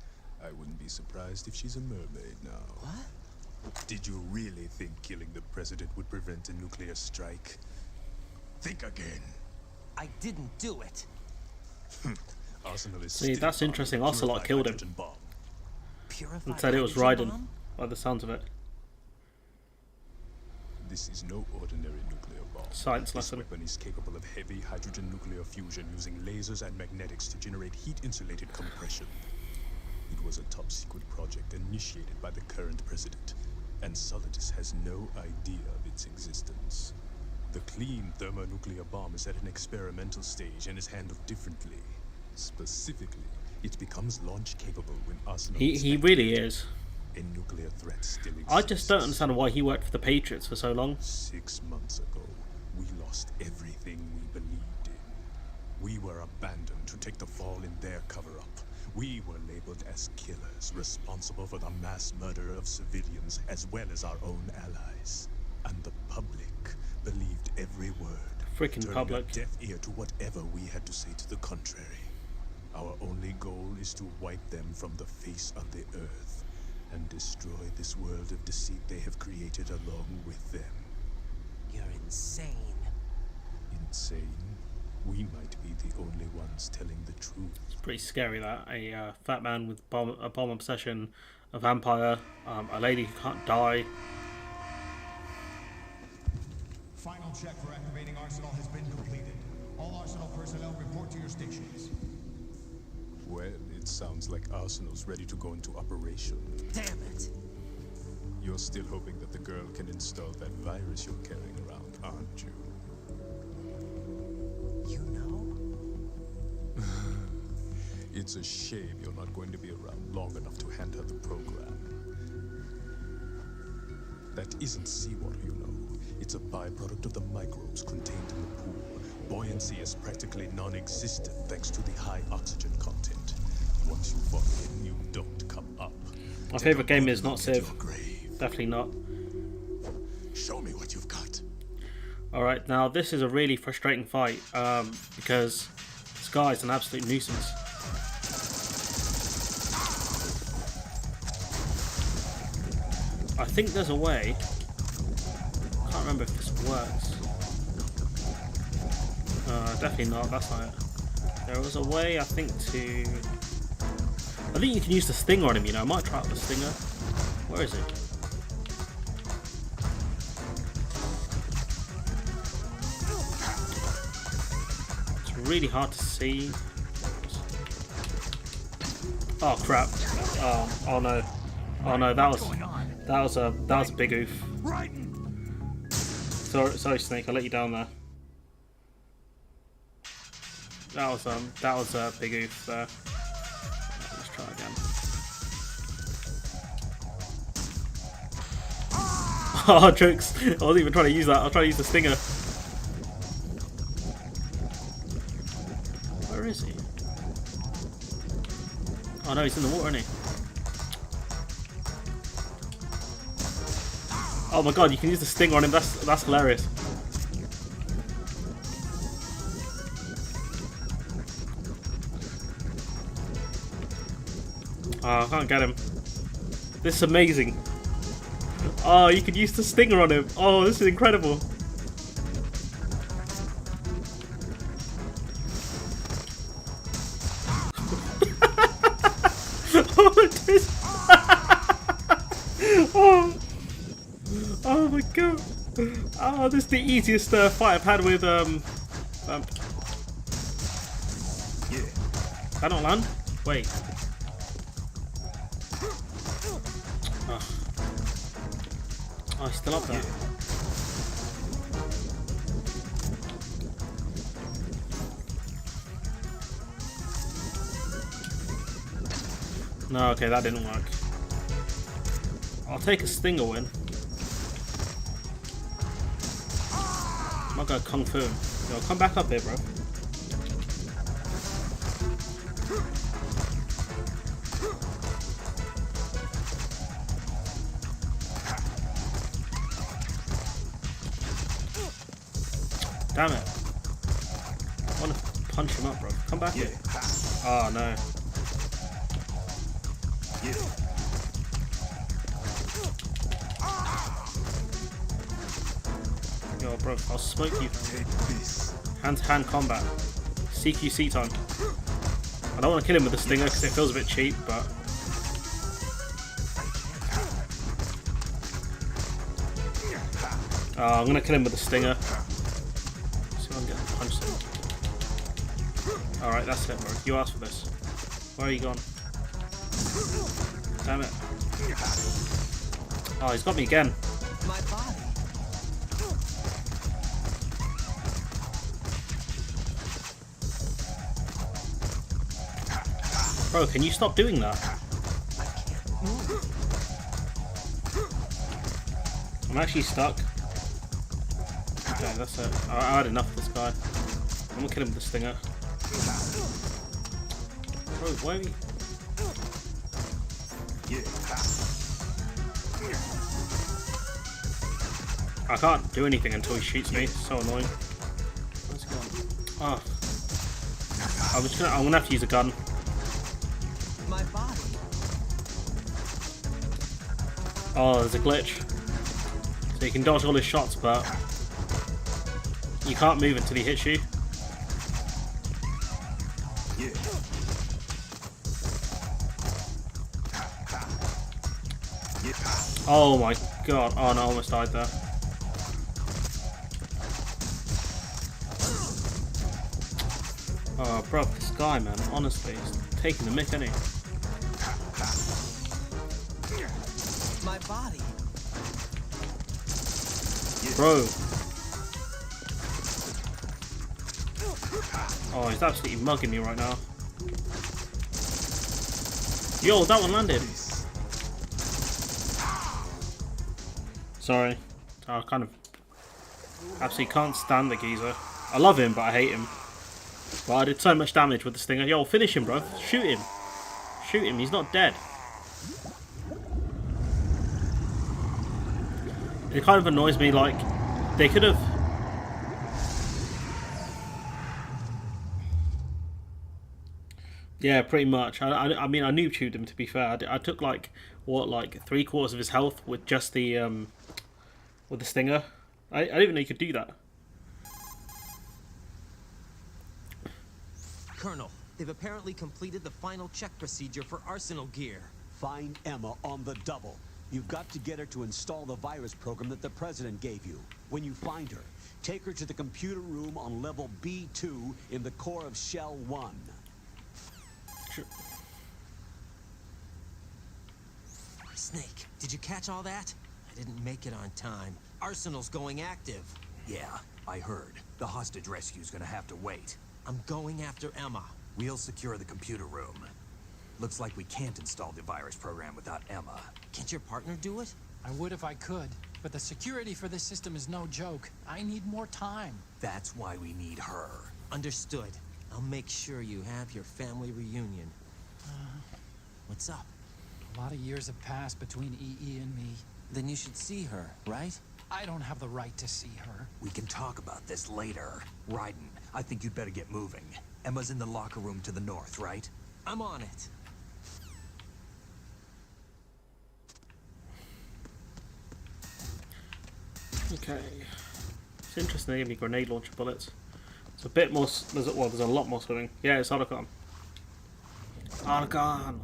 I wouldn't be surprised if she's a mermaid now. What? Did you really think killing the president would prevent a nuclear strike? Think again. I didn't do it. Arsenal is See, still that's armed interesting. with a Ocelot purified killed him. hydrogen bomb. Purified And said it was hydrogen Raiden, bomb? by the sounds of it. This is no ordinary nuclear bomb. Science This lesson. weapon is capable of heavy hydrogen nuclear fusion using lasers and magnetics to generate heat-insulated compression. It was a top-secret project initiated by the current president, and Solidus has no idea of its existence. The clean thermonuclear bomb is at an experimental stage and is handled differently. Specifically, it becomes launch-capable when Arsenal is He activated. really is. A nuclear threat still exists. I just don't understand why he worked for the Patriots for so long. 6 months ago, we lost everything we believed in. We were abandoned to take the fall in their cover-up. We were labeled as killers, responsible for the mass murder of civilians as well as our own allies. And the public believed every word, Freaking turning public. a deaf ear to whatever we had to say to the contrary. Our only goal is to wipe them from the face of the earth and destroy this world of deceit they have created along with them. You're insane. Insane? We might be the only ones telling the truth. It's pretty scary that a fat man with a bomb obsession, a vampire, a lady who can't die. Final check for activating Arsenal has been completed. All Arsenal personnel report to your stations. Well, it sounds like Arsenal's ready to go into operation. Damn it. You're still hoping that the girl can install that virus you're carrying around, aren't you? You know? It's a shame you're not going to be around long enough to hand her the program. That isn't seawater, you know. It's a byproduct of the microbes contained in the pool. Buoyancy is practically non-existent thanks to the high oxygen content. Once you fall in, you don't come up. My favourite game is not Look at Civ. your grave. Definitely not. Show me what you've got. Alright, now this is a really frustrating fight because this guy's an absolute nuisance. I think there's a way. I can't remember if this works. Definitely not, that's not it. There was a way, I think, to... I think you can use the stinger on him, you know. I might try out the stinger. Where is it? It's really hard to see. Oh crap! Oh no! Oh no! That was a big oof. Sorry, Snake. I let you down there. That was a big oof there. Let's try again. Oh, jokes! I wasn't even trying to use that. I'll try to use the stinger. Where is he? Oh no, he's in the water, isn't he? Oh my god, you can use the stinger on him. That's hilarious. Oh, I can't get him. This is amazing. Oh, you could use the stinger on him. Oh, this is incredible. Oh my god. Oh, this is the easiest fight I've had with Vamp. Yeah. Can I not land? Wait. Oh, he's still up there. No, okay, that didn't work. I'll take a stinger win. I'm not gonna kung fu him. Yo, come back up here, bro. Damn it. I want to punch him up, bro. Come back here. Oh, no. Yo, bro, I'll smoke you. Hand-to-hand combat. CQC time. I don't want to kill him with the stinger because it feels a bit cheap, but... Oh, I'm going to kill him with the stinger. Alright, that's it, bro. You asked for this. Where are you gone? Damn it. Oh, he's got me again. My body. Bro, can you stop doing that? I'm actually stuck. Okay, that's it. I had enough of this guy. I'm gonna kill him with the stinger. Bro, why are we... I can't do anything until he shoots me. It's so annoying. Where's he gone? Oh. I'm gonna have to use a gun. My body. Oh, there's a glitch. So you can dodge all his shots, but you can't move until he hits you. Oh my god. Oh no, I almost died there. Oh, bro, this guy, man, honestly, is taking the mick, isn't he? My body. Bro. Oh, he's absolutely mugging me right now. Yo, that one landed. Sorry. I kind of absolutely can't stand the geezer. I love him, but I hate him. But I did so much damage with the stinger. Yo, finish him, bro. Shoot him. Shoot him. He's not dead. It kind of annoys me, like, they could have... Yeah, pretty much. I mean, I noob tubed him, to be fair. I took, like, what, like, 3/4 of his health with just the, with the stinger. I didn't even know you could do that. Colonel, they've apparently completed the final check procedure for arsenal gear. Find Emma on the double. You've got to get her to install the virus program that the President gave you. When you find her, take her to the computer room on level B2 in the core of Shell 1. Sure. Snake, did you catch all that? I didn't make it on time. Arsenal's going active. Yeah, I heard. The hostage rescue's gonna have to wait. I'm going after Emma. We'll secure the computer room. Looks like we can't install the virus program without Emma. Can't your partner do it? I would if I could, but the security for this system is no joke. I need more time. That's why we need her. Understood. I'll make sure you have your family reunion. What's up? A lot of years have passed between EE and me. Then you should see her, right? I don't have the right to see her. We can talk about this later. Raiden, I think you'd better get moving. Emma's in the locker room to the north, right? I'm on it. Okay. It's interesting they give me grenade launcher bullets. It's a bit more. There's a lot more swimming. Yeah, it's Otacon. Otacon!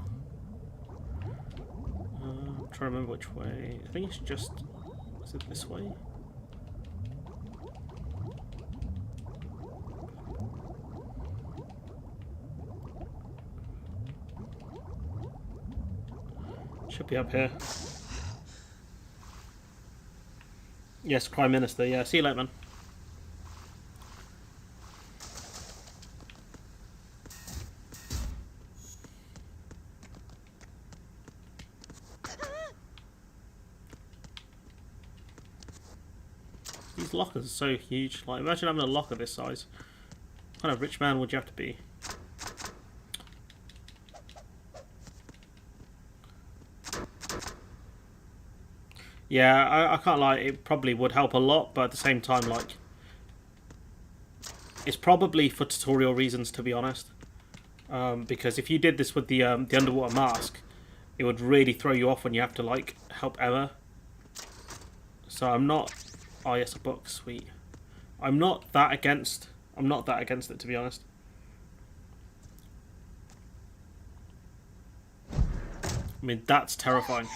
I'm trying to remember which way. I think it's just. Is it this way? Should be up here. Yes, Prime Minister. Yeah, see you later, man. These lockers are so huge. Like, imagine having a locker this size. What kind of rich man would you have to be? Yeah, I can't lie, it probably would help a lot, but at the same time, like, it's probably for tutorial reasons, to be honest. Because if you did this with the underwater mask, it would really throw you off when you have to, like, help Emma. So I'm not... Oh, yes, a book, sweet. I'm not that against it, to be honest. I mean, that's terrifying.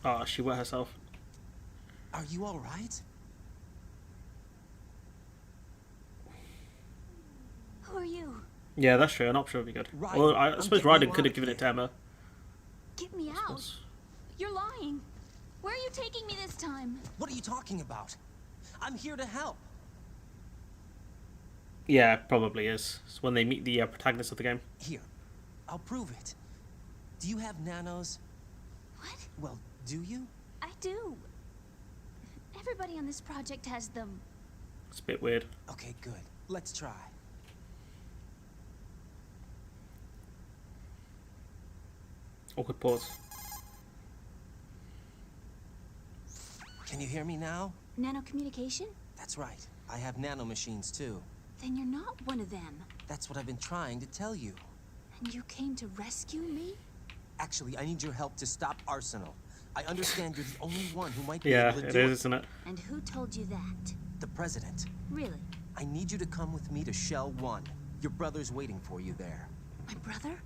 Oh, she wet herself. Are you all right? Who are you? Yeah, that's true. An option would be good. Raiden, Well, I I'm suppose getting Raiden you could out have given of it to here. Emma. Get me out. You're lying. Where are you taking me this time? What are you talking about? I'm here to help. Yeah, probably is. It's when they meet the protagonist of the game. Here, I'll prove it. Do you have nanos? What? Well, do you? I do. Everybody on this project has them. It's a bit weird. Okay, good. Let's try. Awkward pause. Can you hear me now? Nanocommunication? That's right. I have nanomachines too. Then you're not one of them. That's what I've been trying to tell you. And you came to rescue me? Actually, I need your help to stop Arsenal. I understand you're the only one who might be Yeah, able to it do is, it. isn't it? And who told you that? The president. Really? I need you to come with me to Shell 1. Your brother's waiting for you there. My brother?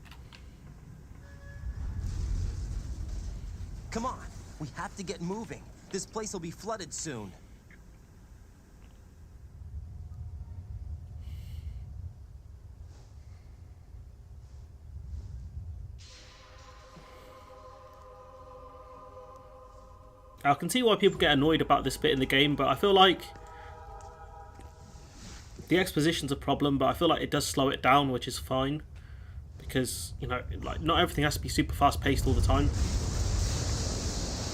Come on, we have to get moving. This place will be flooded soon. I can see why people get annoyed about this bit in the game, but I feel like the exposition's a problem, but I feel like it does slow it down, which is fine. Because, you know, like, not everything has to be super fast-paced all the time.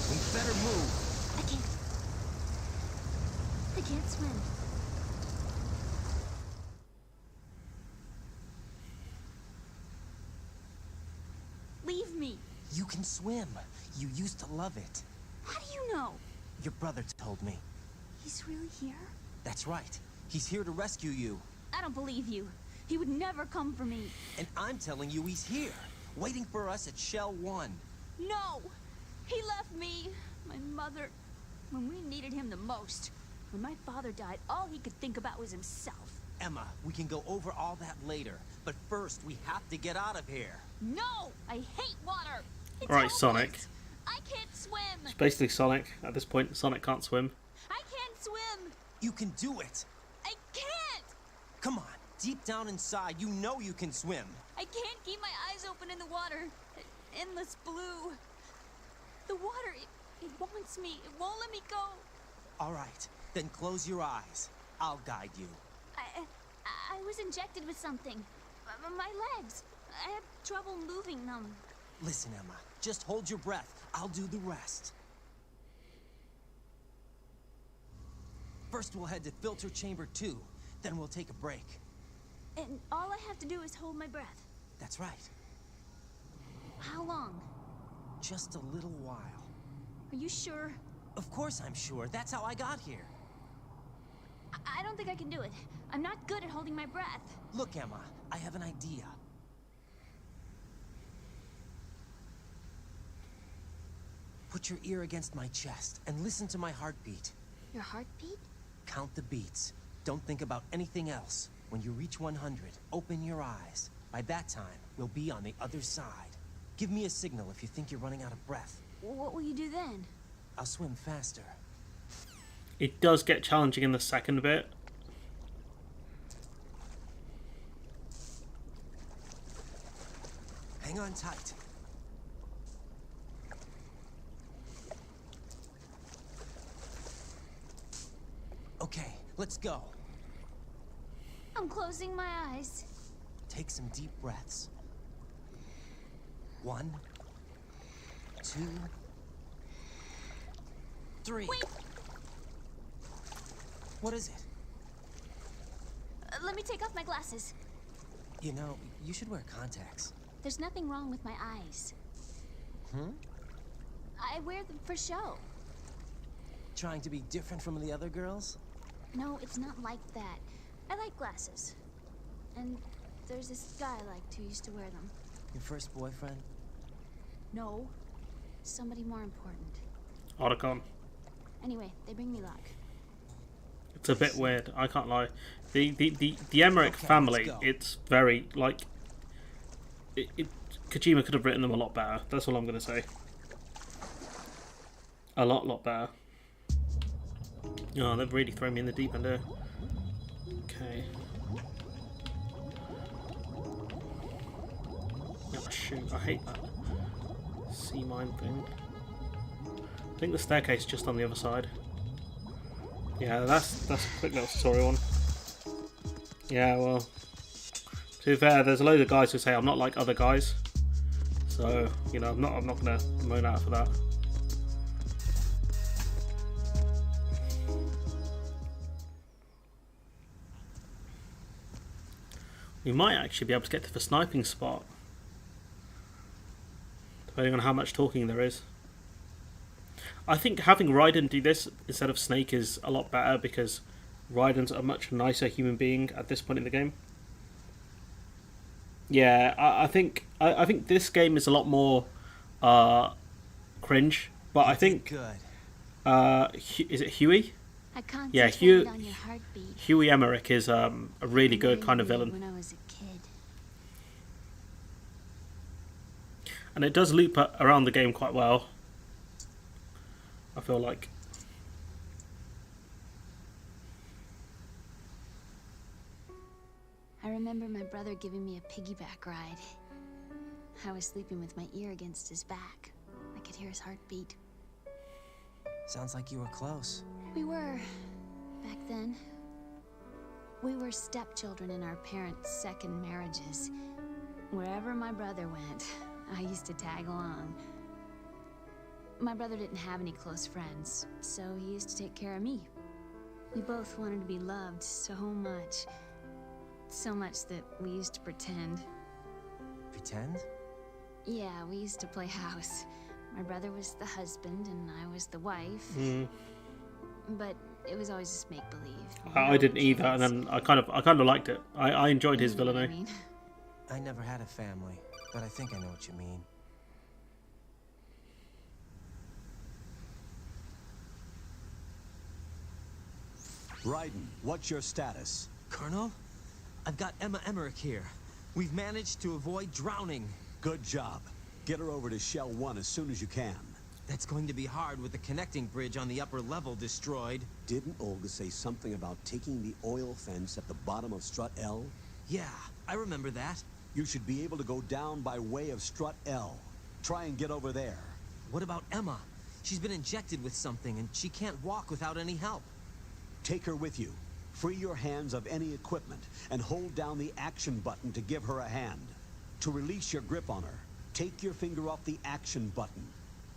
We better move. I can't swim. Leave me. You can swim. You used to love it. How do you know? Your brother told me. He's really here? That's right. He's here to rescue you. I don't believe you. He would never come for me. And I'm telling you he's here, waiting for us at Shell 1. No! He left me, my mother, when we needed him the most. When my father died, all he could think about was himself. Emma, we can go over all that later. But first, we have to get out of here. No! I hate water! It's Alright, hopeless. Sonic. I can't swim! It's basically Sonic. At this point, Sonic can't swim. I can't swim! You can do it. I can't! Come on, deep down inside, you know you can swim. I can't keep my eyes open in the water. endless blue. The water, it wants me. It won't let me go. All right, then close your eyes. I'll guide you. I was injected with something. My legs. I have trouble moving them. Listen, Emma, just hold your breath. I'll do the rest. First, we'll head to filter chamber 2. Then we'll take a break. And all I have to do is hold my breath. That's right. How long? Just a little while. Are you sure? Of course I'm sure. That's how I got here. I don't think I can do it. I'm not good at holding my breath. Look, Emma, I have an idea. Put your ear against my chest and listen to my heartbeat. Your heartbeat? Count the beats. Don't think about anything else. When you reach 100, open your eyes. By that time, we'll be on the other side. Give me a signal if you think you're running out of breath. What will you do then? I'll swim faster. It does get challenging in the second bit. Hang on tight. Okay, let's go. I'm closing my eyes. Take some deep breaths. 1, 2, 3. Wait! What is it? Let me take off my glasses. You know, you should wear contacts. There's nothing wrong with my eyes. I wear them for show. Trying to be different from the other girls? No, it's not like that. I like glasses. And there's this guy I liked who used to wear them. Your first boyfriend? No. Somebody more important. Otacon. Anyway, they bring me luck. It's a bit weird, I can't lie. The Emmerich family, it's very, like... Kojima could have written them a lot better. That's all I'm going to say. A lot better. Oh, they've really thrown me in the deep end there. Okay. Oh, shoot, I hate that sea mine thing. I think the staircase is just on the other side. Yeah, that's a quick little tutorial one. Yeah, well, to be fair, there's a load of guys who say I'm not like other guys, so you know I'm not gonna moan out for that. We might actually be able to get to the sniping spot, depending on how much talking there is. I think having Raiden do this instead of Snake is a lot better because Raiden's a much nicer human being at this point in the game. Yeah, I think this game is a lot more cringe, but I think is it Huey? I can't Yeah, on your heartbeat. Huey Emmerich is a really good kind of villain. When I was a kid. And it does loop around the game quite well, I feel like. I remember my brother giving me a piggyback ride. I was sleeping with my ear against his back. I could hear his heartbeat. Sounds like you were close. We were, back then. We were stepchildren in our parents' second marriages. Wherever my brother went, I used to tag along. My brother didn't have any close friends, so he used to take care of me. We both wanted to be loved so much. So much that we used to pretend. Pretend? Yeah, we used to play house. My brother was the husband and I was the wife. But it was always just make-believe. I didn't either, and then I kind of liked it. I enjoyed his villainy. I mean. I never had a family, but I think I know what you mean. Raiden, what's your status? Colonel? I've got Emma Emmerich here. We've managed to avoid drowning. Good job. Get her over to Shell 1 as soon as you can. That's going to be hard with the connecting bridge on the upper level destroyed. Didn't Olga say something about taking the oil fence at the bottom of Strut L? Yeah, I remember that. You should be able to go down by way of Strut L. Try and get over there. What about Emma? She's been injected with something, and she can't walk without any help. Take her with you. Free your hands of any equipment, and hold down the action button to give her a hand. To release your grip on her, take your finger off the action button.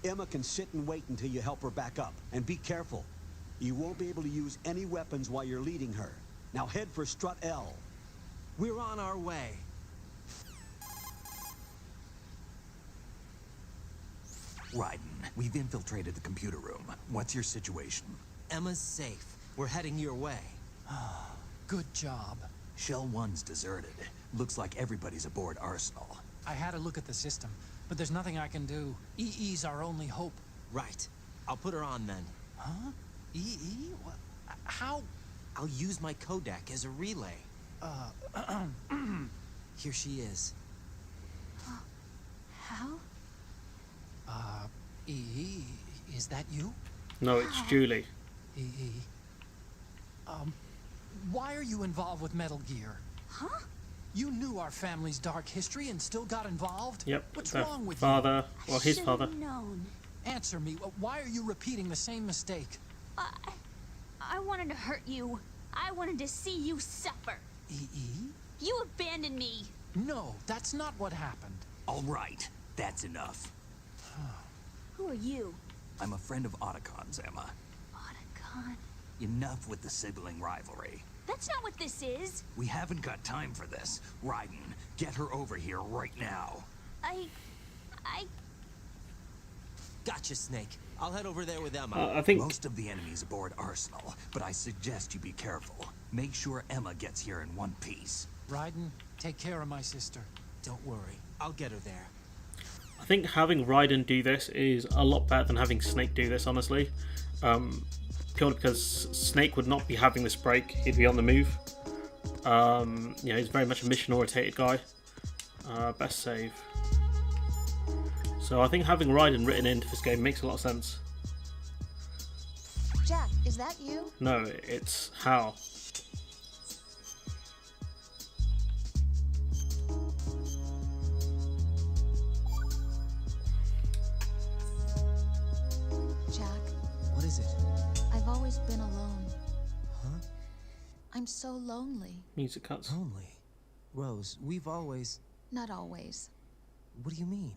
Emma can sit and wait until you help her back up. And be careful. You won't be able to use any weapons while you're leading her. Now head for strut L. We're on our way. Raiden, we've infiltrated the computer room. What's your situation? Emma's safe. We're heading your way. Good job. Shell 1's deserted. Looks like everybody's aboard Arsenal. I had a look at the system, but there's nothing I can do. EE's our only hope. Right. I'll put her on then. Huh? EE? What? How? I'll use my Kodak as a relay. Here she is. How? EE, is that you? No, it's Julie. EE. Why are you involved with Metal Gear? Huh? You knew our family's dark history and still got involved? Yep. What's their wrong with father, well, his Should've father. known. you? Answer me. Why are you repeating the same mistake? I wanted to hurt you. I wanted to see you suffer. EE? You abandoned me. No, that's not what happened. All right, that's enough. Who are you? I'm a friend of Otacon's, Emma. Otacon. Enough with the sibling rivalry. That's not what this is. We haven't got time for this. Raiden, get her over here right now. I... Gotcha, Snake. I'll head over there with Emma. I think Most of the enemies aboard Arsenal, but I suggest you be careful. Make sure Emma gets here in one piece. Raiden, take care of my sister. Don't worry. I'll get her there. I think having Raiden do this is a lot better than having Snake do this, honestly. Purely because Snake would not be having this break, he'd be on the move. You know, he's very much a mission-oriented guy. Best save. So I think having Raiden written into this game makes a lot of sense. Jack, is that you? No, it's Hal. Jack, What is it? I've always been alone. Huh? I'm so lonely. Music cuts. Lonely. Rose, we've always... Not always. What do you mean?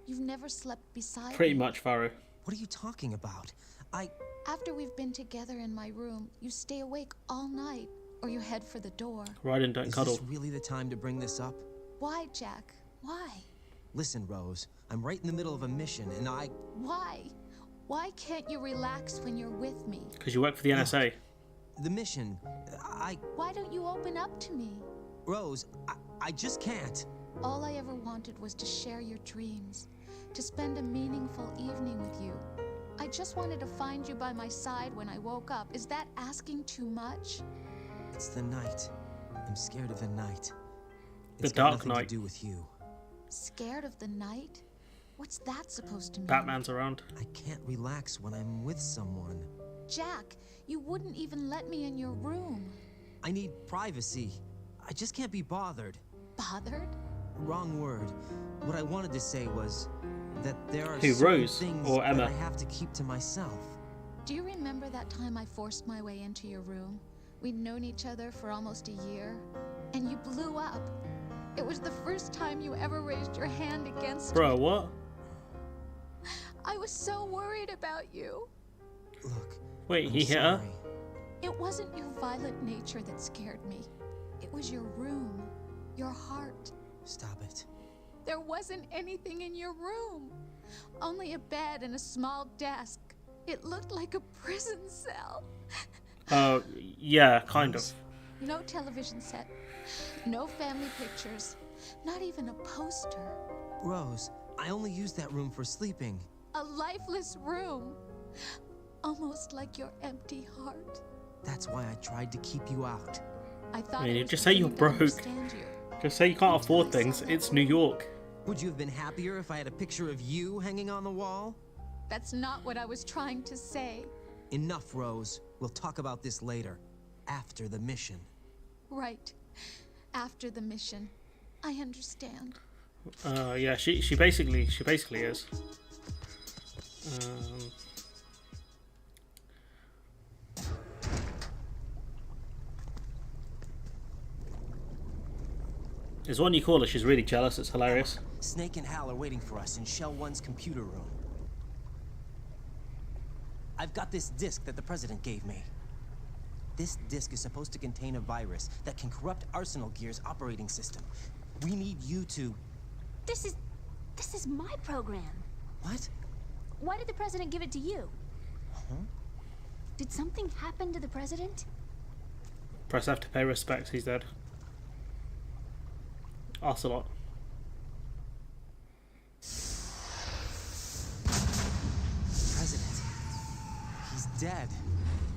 You've never slept beside Pretty me. much, Pharaoh. What are you talking about? After we've been together in my room, you stay awake all night, or you head for the door. Raiden don't Is cuddle. this really the time to bring this up? Why, Jack? Why? Listen, Rose, I'm right in the middle of a mission, and Why? Why can't you relax when you're with me? Because you work for the NSA. The mission... Why don't you open up to me? Rose, I just can't. All I ever wanted was to share your dreams, to spend a meaningful evening with you. I just wanted to find you by my side when I woke up. Is that asking too much? It's the night. I'm scared of the night. The It's got Dark nothing Knight. to do with you. Scared of the night? What's that supposed to mean? Batman's around. I can't relax when I'm with someone. Jack, you wouldn't even let me in your room. I need privacy. I just can't be bothered. Bothered? Wrong word. What I wanted to say was that there are Who, certain Rose things or that Emma? I have to keep to myself. Do you remember that time I forced my way into your room? We'd known each other for almost a year, and you blew up. It was the first time you ever raised your hand against Bro, me. what? I was so worried about you. Look, Wait, I'm he hit her? sorry. It wasn't your violent nature that scared me. It was your room, your heart. Stop it. There wasn't anything in your room. Only a bed and a small desk. It looked like a prison cell. Yeah, kind of. No television set. No family pictures. Not even a poster. Rose, I only use that room for sleeping. A lifeless room. Almost like your empty heart. That's why I tried to keep you out. I thought I mean, I was just say you're beginning to broke. understand you. Just say you can't afford things. It's New York. Would you have been happier if I had a picture of you hanging on the wall? That's not what I was trying to say. Enough, Rose. We'll talk about this later. After the mission. Right. After the mission. I understand. Yeah, she basically is. There's one you call her. She's really jealous. It's hilarious. Snake and Hal are waiting for us in Shell 1's computer room. I've got this disk that the President gave me. This disk is supposed to contain a virus that can corrupt Arsenal Gear's operating system. We need you to... This is my program. What? Why did the President give it to you? Huh? Did something happen to the President? Press F to pay respects. He's dead. Ocelot. President. He's dead.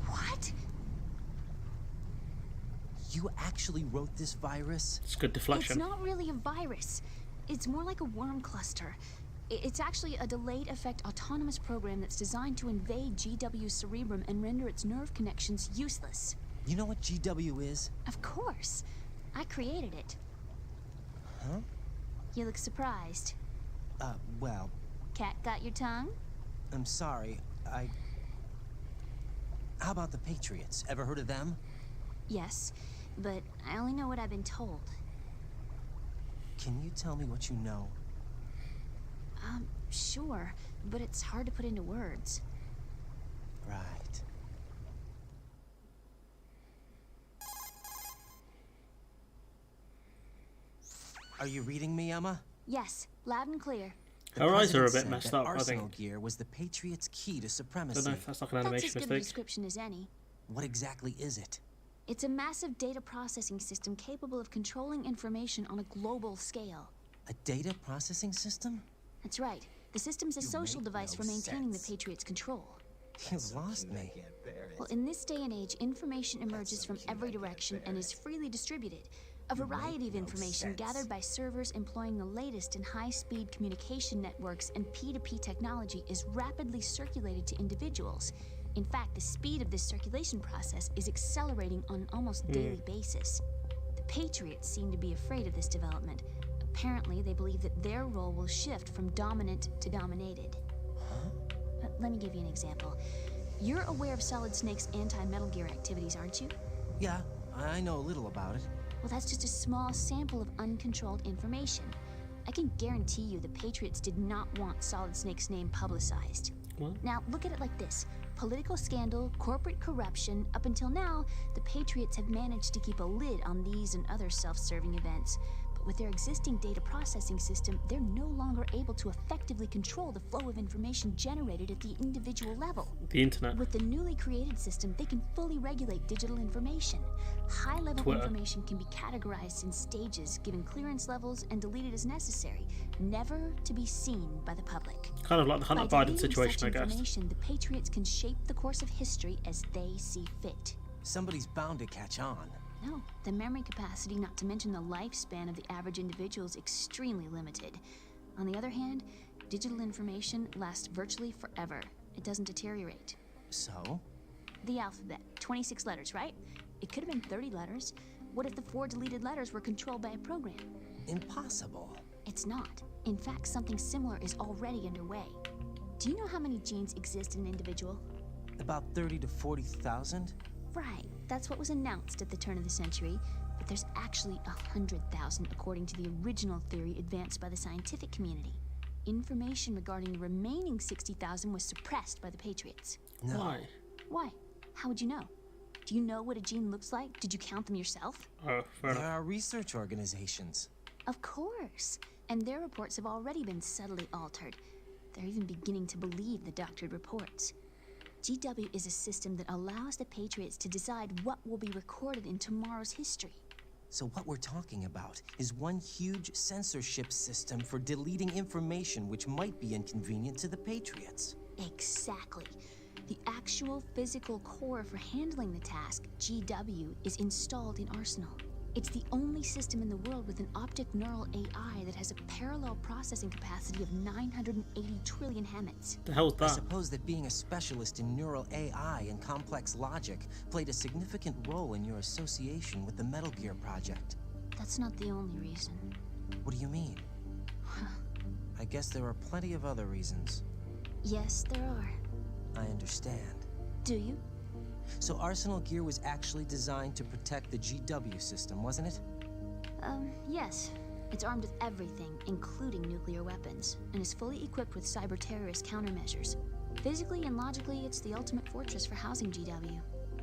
What? You actually wrote this virus? It's good deflection. It's not really a virus. It's more like a worm cluster. It's actually a delayed effect autonomous program that's designed to invade GW's cerebrum and render its nerve connections useless. You know what GW is? Of course. I created it. Huh? You look surprised. Well... Cat got your tongue? I'm sorry, How about the Patriots? Ever heard of them? Yes, but I only know what I've been told. Can you tell me what you know? Sure, but it's hard to put into words. Right. Are you reading me, Emma? Yes, loud and clear. Her eyes are a bit President messed said up, that I Arsenal think. Gear was the Patriots' key to supremacy. Don't know if that's like an That's animation as good a mistake. description as any. What exactly is it? It's a massive data processing system capable of controlling information on a global scale. A data processing system? That's right. The system's a social device for maintaining the Patriots' control. You lost me. Well, in this day and age, information emerges from every direction and is freely distributed. A variety of information gathered by servers employing the latest in high-speed communication networks and P2P technology is rapidly circulated to individuals. In fact, the speed of this circulation process is accelerating on an almost daily basis. The Patriots seem to be afraid of this development. Apparently, they believe that their role will shift from dominant to dominated. Let me give you an example. You're aware of Solid Snake's anti-Metal Gear activities, aren't you? Yeah, I know a little about it. Well, that's just a small sample of uncontrolled information. I can guarantee you the Patriots did not want Solid Snake's name publicized. What? Now, look at it like this. Political scandal, corporate corruption, up until now, the Patriots have managed to keep a lid on these and other self-serving events. But with their existing data processing system, they're no longer able to effectively control the flow of information generated at the individual level. The internet. With the newly created system, they can fully regulate digital information. High-level Twitter. information can be categorized in stages, given clearance levels, and deleted as necessary, never to be seen by the public. Kind of like the Hunter By Biden deleting situation, such I guess. information, the Patriots can shape the course of history as they see fit. Somebody's bound to catch on. No, the memory capacity, not to mention the lifespan of the average individual, is extremely limited. On the other hand, digital information lasts virtually forever. It doesn't deteriorate. So? The alphabet, 26 letters, right? It could have been 30 letters. What if the 4 deleted letters were controlled by a program? Impossible. It's not. In fact, something similar is already underway. Do you know how many genes exist in an individual? About 30 to 40,000? Right, that's what was announced at the turn of the century, but there's actually 100,000 according to the original theory advanced by the scientific community. Information regarding the remaining 60,000 was suppressed by the Patriots. No. Why? Why? How would you know? Do you know what a gene looks like? Did you count them yourself? Oh, fair There enough. are research organizations. Of course. And their reports have already been subtly altered. They're even beginning to believe the doctored reports. GW is a system that allows the Patriots to decide what will be recorded in tomorrow's history. So what we're talking about is one huge censorship system for deleting information which might be inconvenient to the Patriots. Exactly. The actual physical core for handling the task, GW, is installed in Arsenal. It's the only system in the world with an optic neural AI that has a parallel processing capacity of 980 trillion Hammets. The hell's I that? suppose that being a specialist in neural AI and complex logic played a significant role in your association with the Metal Gear project. That's not the only reason. What do you mean? I guess there are plenty of other reasons. Yes, there are. I understand. Do you? So Arsenal gear was actually designed to protect the GW system, wasn't it? Yes. It's armed with everything, including nuclear weapons, and is fully equipped with cyber-terrorist countermeasures. Physically and logically, it's the ultimate fortress for housing GW.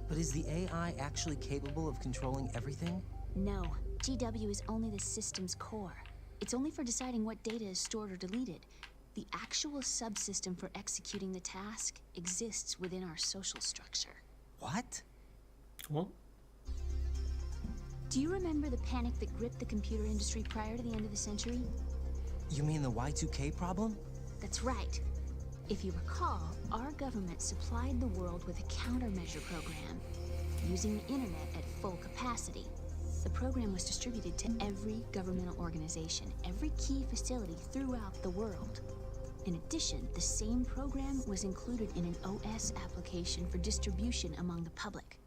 But is the AI actually capable of controlling everything? No. GW is only the system's core. It's only for deciding what data is stored or deleted. The actual subsystem for executing the task exists within our social structure. What? What? Do you remember the panic that gripped the computer industry prior to the end of the century? You mean the Y2K problem? That's right. If you recall, our government supplied the world with a countermeasure program, using the internet at full capacity. The program was distributed to every governmental organization, every key facility throughout the world. In addition, the same program was included in an OS application for distribution among the public.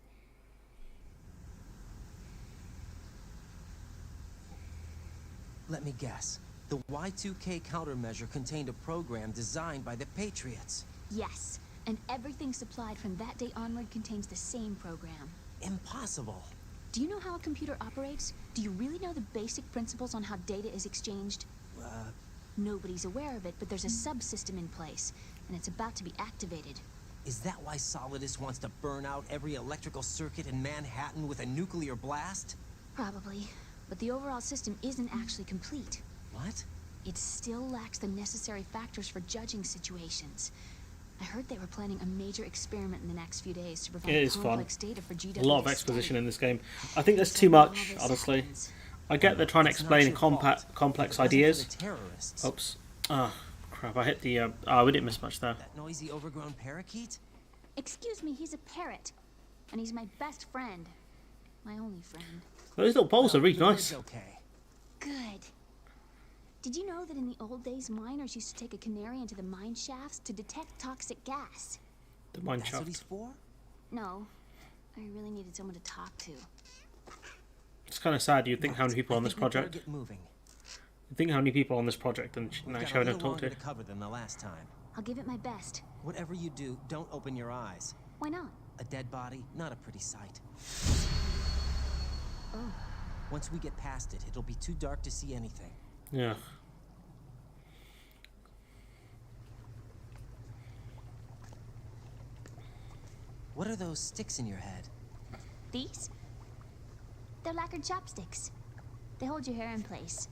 Let me guess. The Y2K countermeasure contained a program designed by the Patriots. Yes, and everything supplied from that day onward contains the same program. Impossible. Do you know how a computer operates? Do you really know the basic principles on how data is exchanged? Nobody's aware of it, but there's a subsystem in place, and it's about to be activated. Is that why Solidus wants to burn out every electrical circuit in Manhattan with a nuclear blast? Probably, but the overall system isn't actually complete. What? It still lacks the necessary factors for judging situations. I heard they were planning a major experiment in the next few days to provide It is fun. complex data for GW. A lot of exposition in this game. I think there's too much, honestly. I get they're trying to explain complex ideas. Oops. Ah, crap, I hit the... we didn't miss much there. That noisy overgrown parakeet? Excuse me, he's a parrot. And he's my best friend. My only friend. Those little bowls are really The nice. bird's okay. Good. Did you know that in the old days, miners used to take a canary into the mine shafts to detect toxic gas? The mine That's what shaft. he's for? No. I really needed someone to talk to. It's kind of sad. You'd think how many people on this I think we better project. get moving. You think how many people on this project and We've now got a showing little to talk longer to. to cover than the last time. I'll give it my best. Whatever you do, don't open your eyes. Why not? A dead body, not a pretty sight. Oh. Once we get past it, it'll be too dark to see anything. Yeah. What are those sticks in your head? These? They're lacquered chopsticks. They hold your hair in place.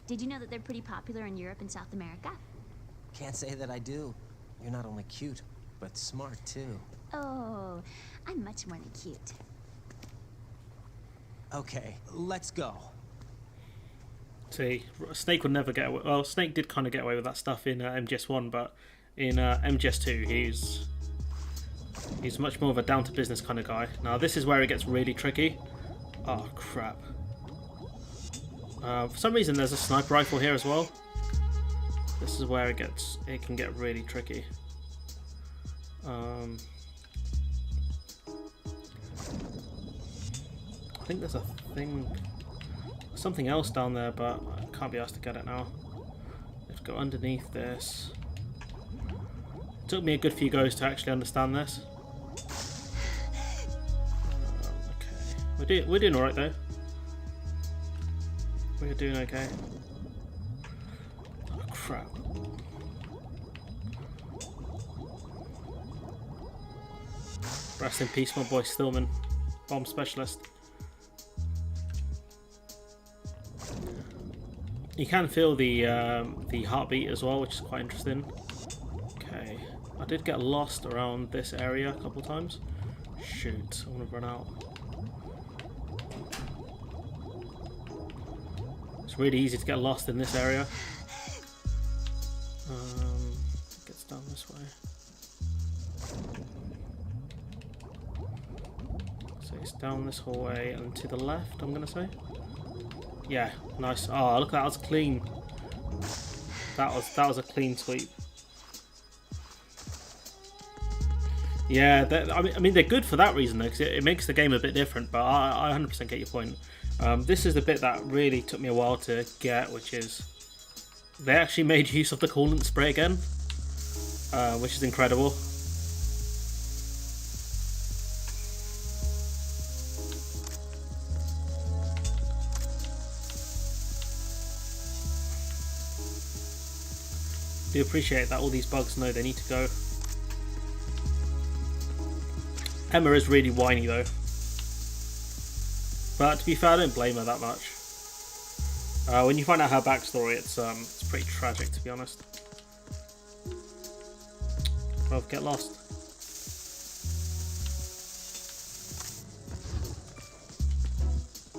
Did you know that they're pretty popular in Europe and South America? Can't say that I do. You're not only cute, but smart too. Oh, I'm much more than cute. Okay, let's go. See, Snake would never get away. Well, Snake did kind of get away with that stuff in MGS1, but in MGS2, he's much more of a down to business kind of guy. Now, this is where it gets really tricky. Oh crap! For some reason, there's a sniper rifle here as well. This is where it can get really tricky. I think there's a thing. Something else down there, but I can't be asked to get it now. Let's go underneath this. It took me a good few goes to actually understand this. Okay, we're doing all right though. We're doing okay. Oh crap! Rest in peace, my boy Stillman, bomb specialist. You can feel the heartbeat as well, which is quite interesting. Okay, I did get lost around this area a couple times. Shoot, I want to run out. It's really easy to get lost in this area. It gets down this way. So it's down this hallway and to the left, I'm gonna say. Yeah, nice. Oh, look, that was clean. That was a clean sweep. Yeah, I mean they're good for that reason though, because it makes the game a bit different. But I 100% get your point. This is the bit that really took me a while to get, which is They actually made use of the coolant spray again, which is incredible. Do appreciate that all these bugs know they need to go. Emma is really whiny though, but to be fair, I don't blame her that much. When you find out her backstory, it's pretty tragic, to be honest. Well, get lost.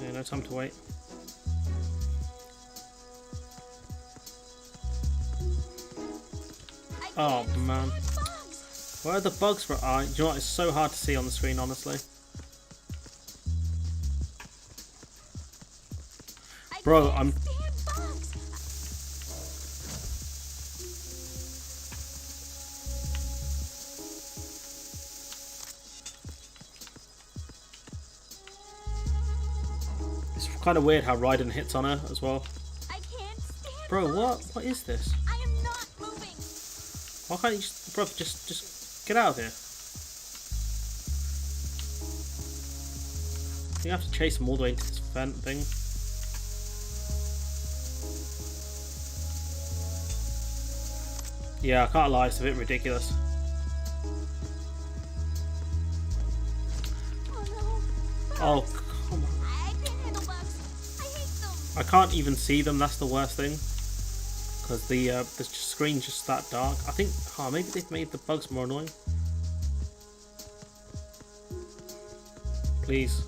Yeah, no time to wait. Oh man, where are the bugs? Do you know what? It's so hard to see on the screen, honestly. Bro, I'm... It's kind of weird how Raiden hits on her as well. Bro, what is this? I am not moving. Why can't you just, bro, just get out of here? You have to chase him all the way into this vent thing. Yeah, I can't lie, it's a bit ridiculous. Oh, come on. I can't handle bugs. I hate them. I can't even see them, that's the worst thing. Because the screen's just that dark. I think, maybe they've made the bugs more annoying. Please.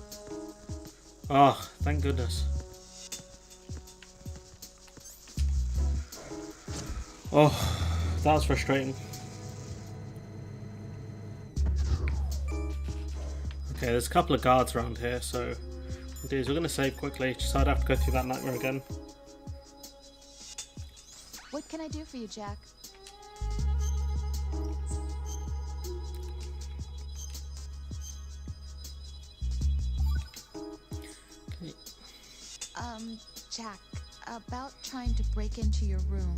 Oh, thank goodness. Oh. That was frustrating. Okay, there's a couple of guards around here, so what we'll do is we're going to save quickly, just so I'd have to go through that nightmare again. What can I do for you, Jack? Okay. Jack, about trying to break into your room.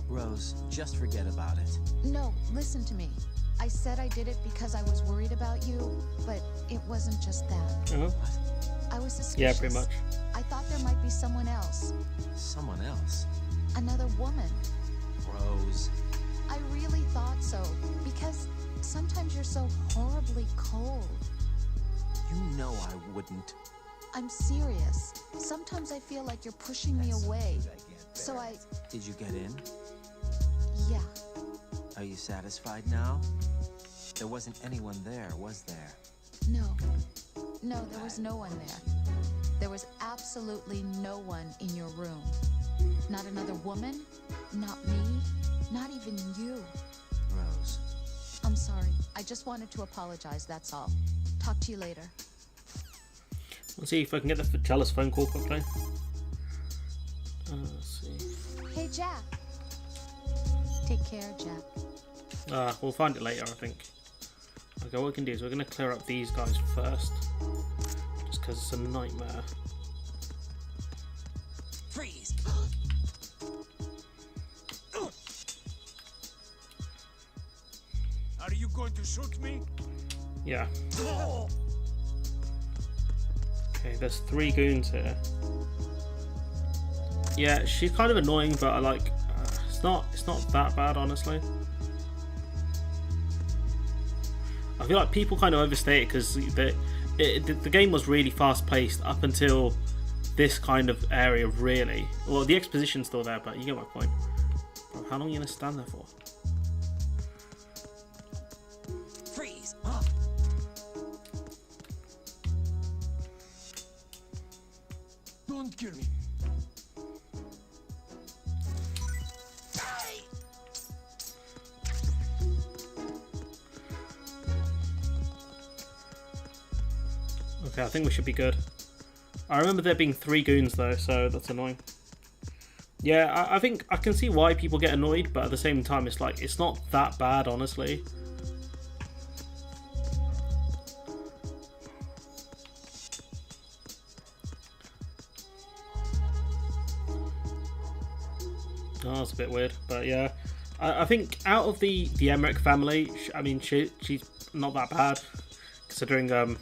Rose, just forget about it. No, listen to me. I said I did it because I was worried about you, but it wasn't just that. I was suspicious. Yeah, pretty much. I thought there might be someone else. Someone else? Another woman. Rose. I really thought so, because sometimes you're so horribly cold. You know I wouldn't. I'm serious. Sometimes I feel like you're pushing me away. So I... Did you get in? Yeah. Are you satisfied now? There wasn't anyone there, was there? No. No, there was no one there. There was absolutely no one in your room. Not another woman, not me, not even you. Rose. I'm sorry. I just wanted to apologize, that's all. Talk to you later. Let's see if I can get the jealous phone call quickly. Let's see. Hey, Jack. Take care, Jack. We'll find it later, I think. Okay, what we can do is we're going to clear up these guys first. Just because it's a nightmare. Freeze! Are you going to shoot me? Yeah. Okay, there's 3 goons here. Yeah, she's kind of annoying, but I like. It's not that bad, honestly. I feel like people kind of overstate it because the game was really fast paced up until this kind of area, really. Well, the exposition's still there, but you get my point. Bro, how long are you gonna stand there for? Freeze! Don't kill me. Okay, I think we should be good. I remember there being 3 goons though, so that's annoying. Yeah, I think I can see why people get annoyed, but at the same time, it's like, it's not that bad, honestly. that was a bit weird, but yeah. I think out of the Emmerich family, I mean, she's not that bad, considering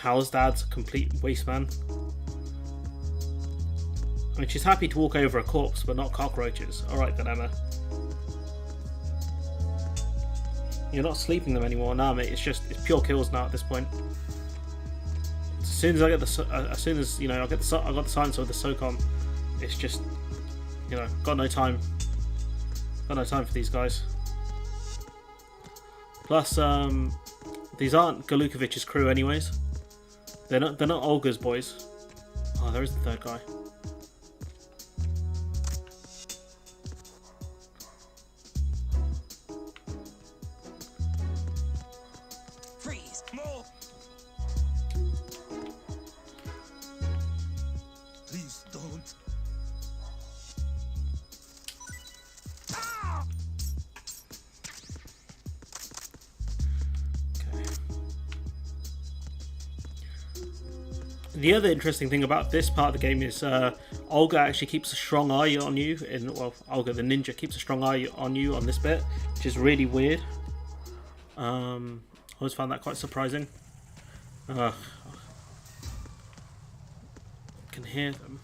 Hal's dad's a complete waste man. I mean, she's happy to walk over a corpse, but not cockroaches. Alright then, Emma. You're not sleeping them anymore, nah, mate. It's pure kills now at this point. As soon as I get I got the silence of the SOCOM, it's just, you know, got no time. Got no time for these guys. Plus, these aren't Galukovich's crew, anyways. They're not Olga's boys. Oh, there is the third guy. Freeze! Move! Please don't. The other interesting thing about this part of the game is Olga actually keeps a strong eye on you. Olga the ninja keeps a strong eye on you on this bit, which is really weird. I always found that quite surprising. I can hear them.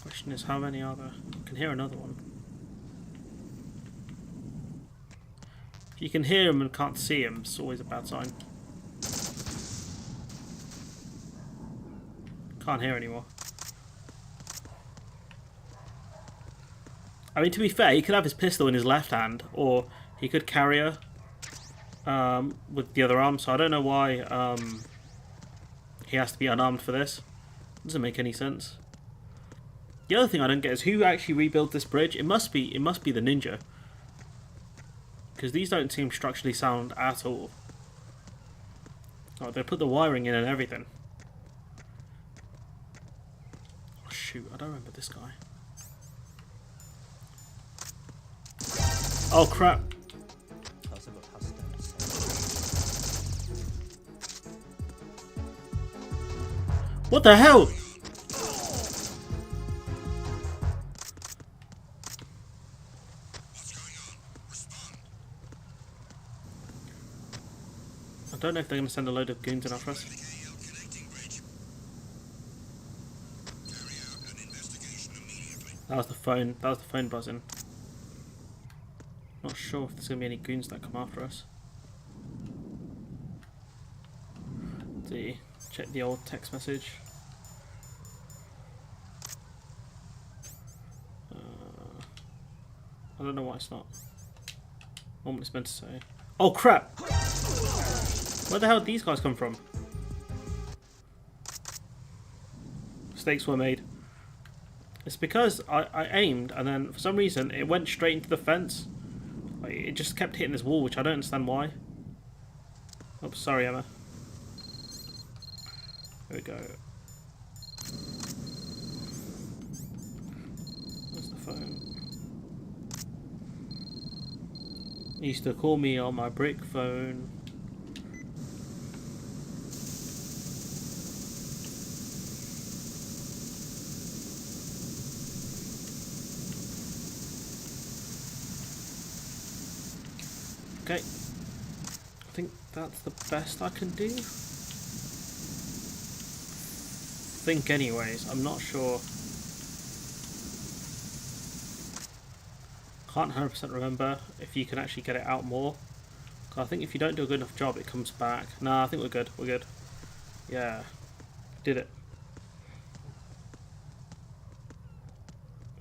Question is, how many are there? I can hear another one. If you can hear him and can't see him, it's always a bad sign. Can't hear anymore. I mean, to be fair, he could have his pistol in his left hand, or he could carry her with the other arm, so I don't know why he has to be unarmed for this. Doesn't make any sense. The other thing I don't get is who actually rebuilt this bridge. It must be the ninja. Because these don't seem structurally sound at all. Oh, they put the wiring in and everything. Oh, shoot, I don't remember this guy. Oh crap. What the hell? I don't know if they're going to send a load of goons in after us. That was the phone. That was the phone buzzing. Not sure if there's going to be any goons that come after us. Check the old text message. I don't know why it's not. What it's meant to say. Oh crap! Where the hell did these guys come from? Mistakes were made. It's because I aimed and then for some reason it went straight into the fence. Like, it just kept hitting this wall, which I don't understand why. Oh, sorry, Emma. There we go. Where's the phone? He used to call me on my brick phone. Okay, I think that's the best I can do. Think anyways, I'm not sure. Can't 100% remember if you can actually get it out more. I think if you don't do a good enough job it comes back. Nah, I think we're good, we're good. Yeah, did it.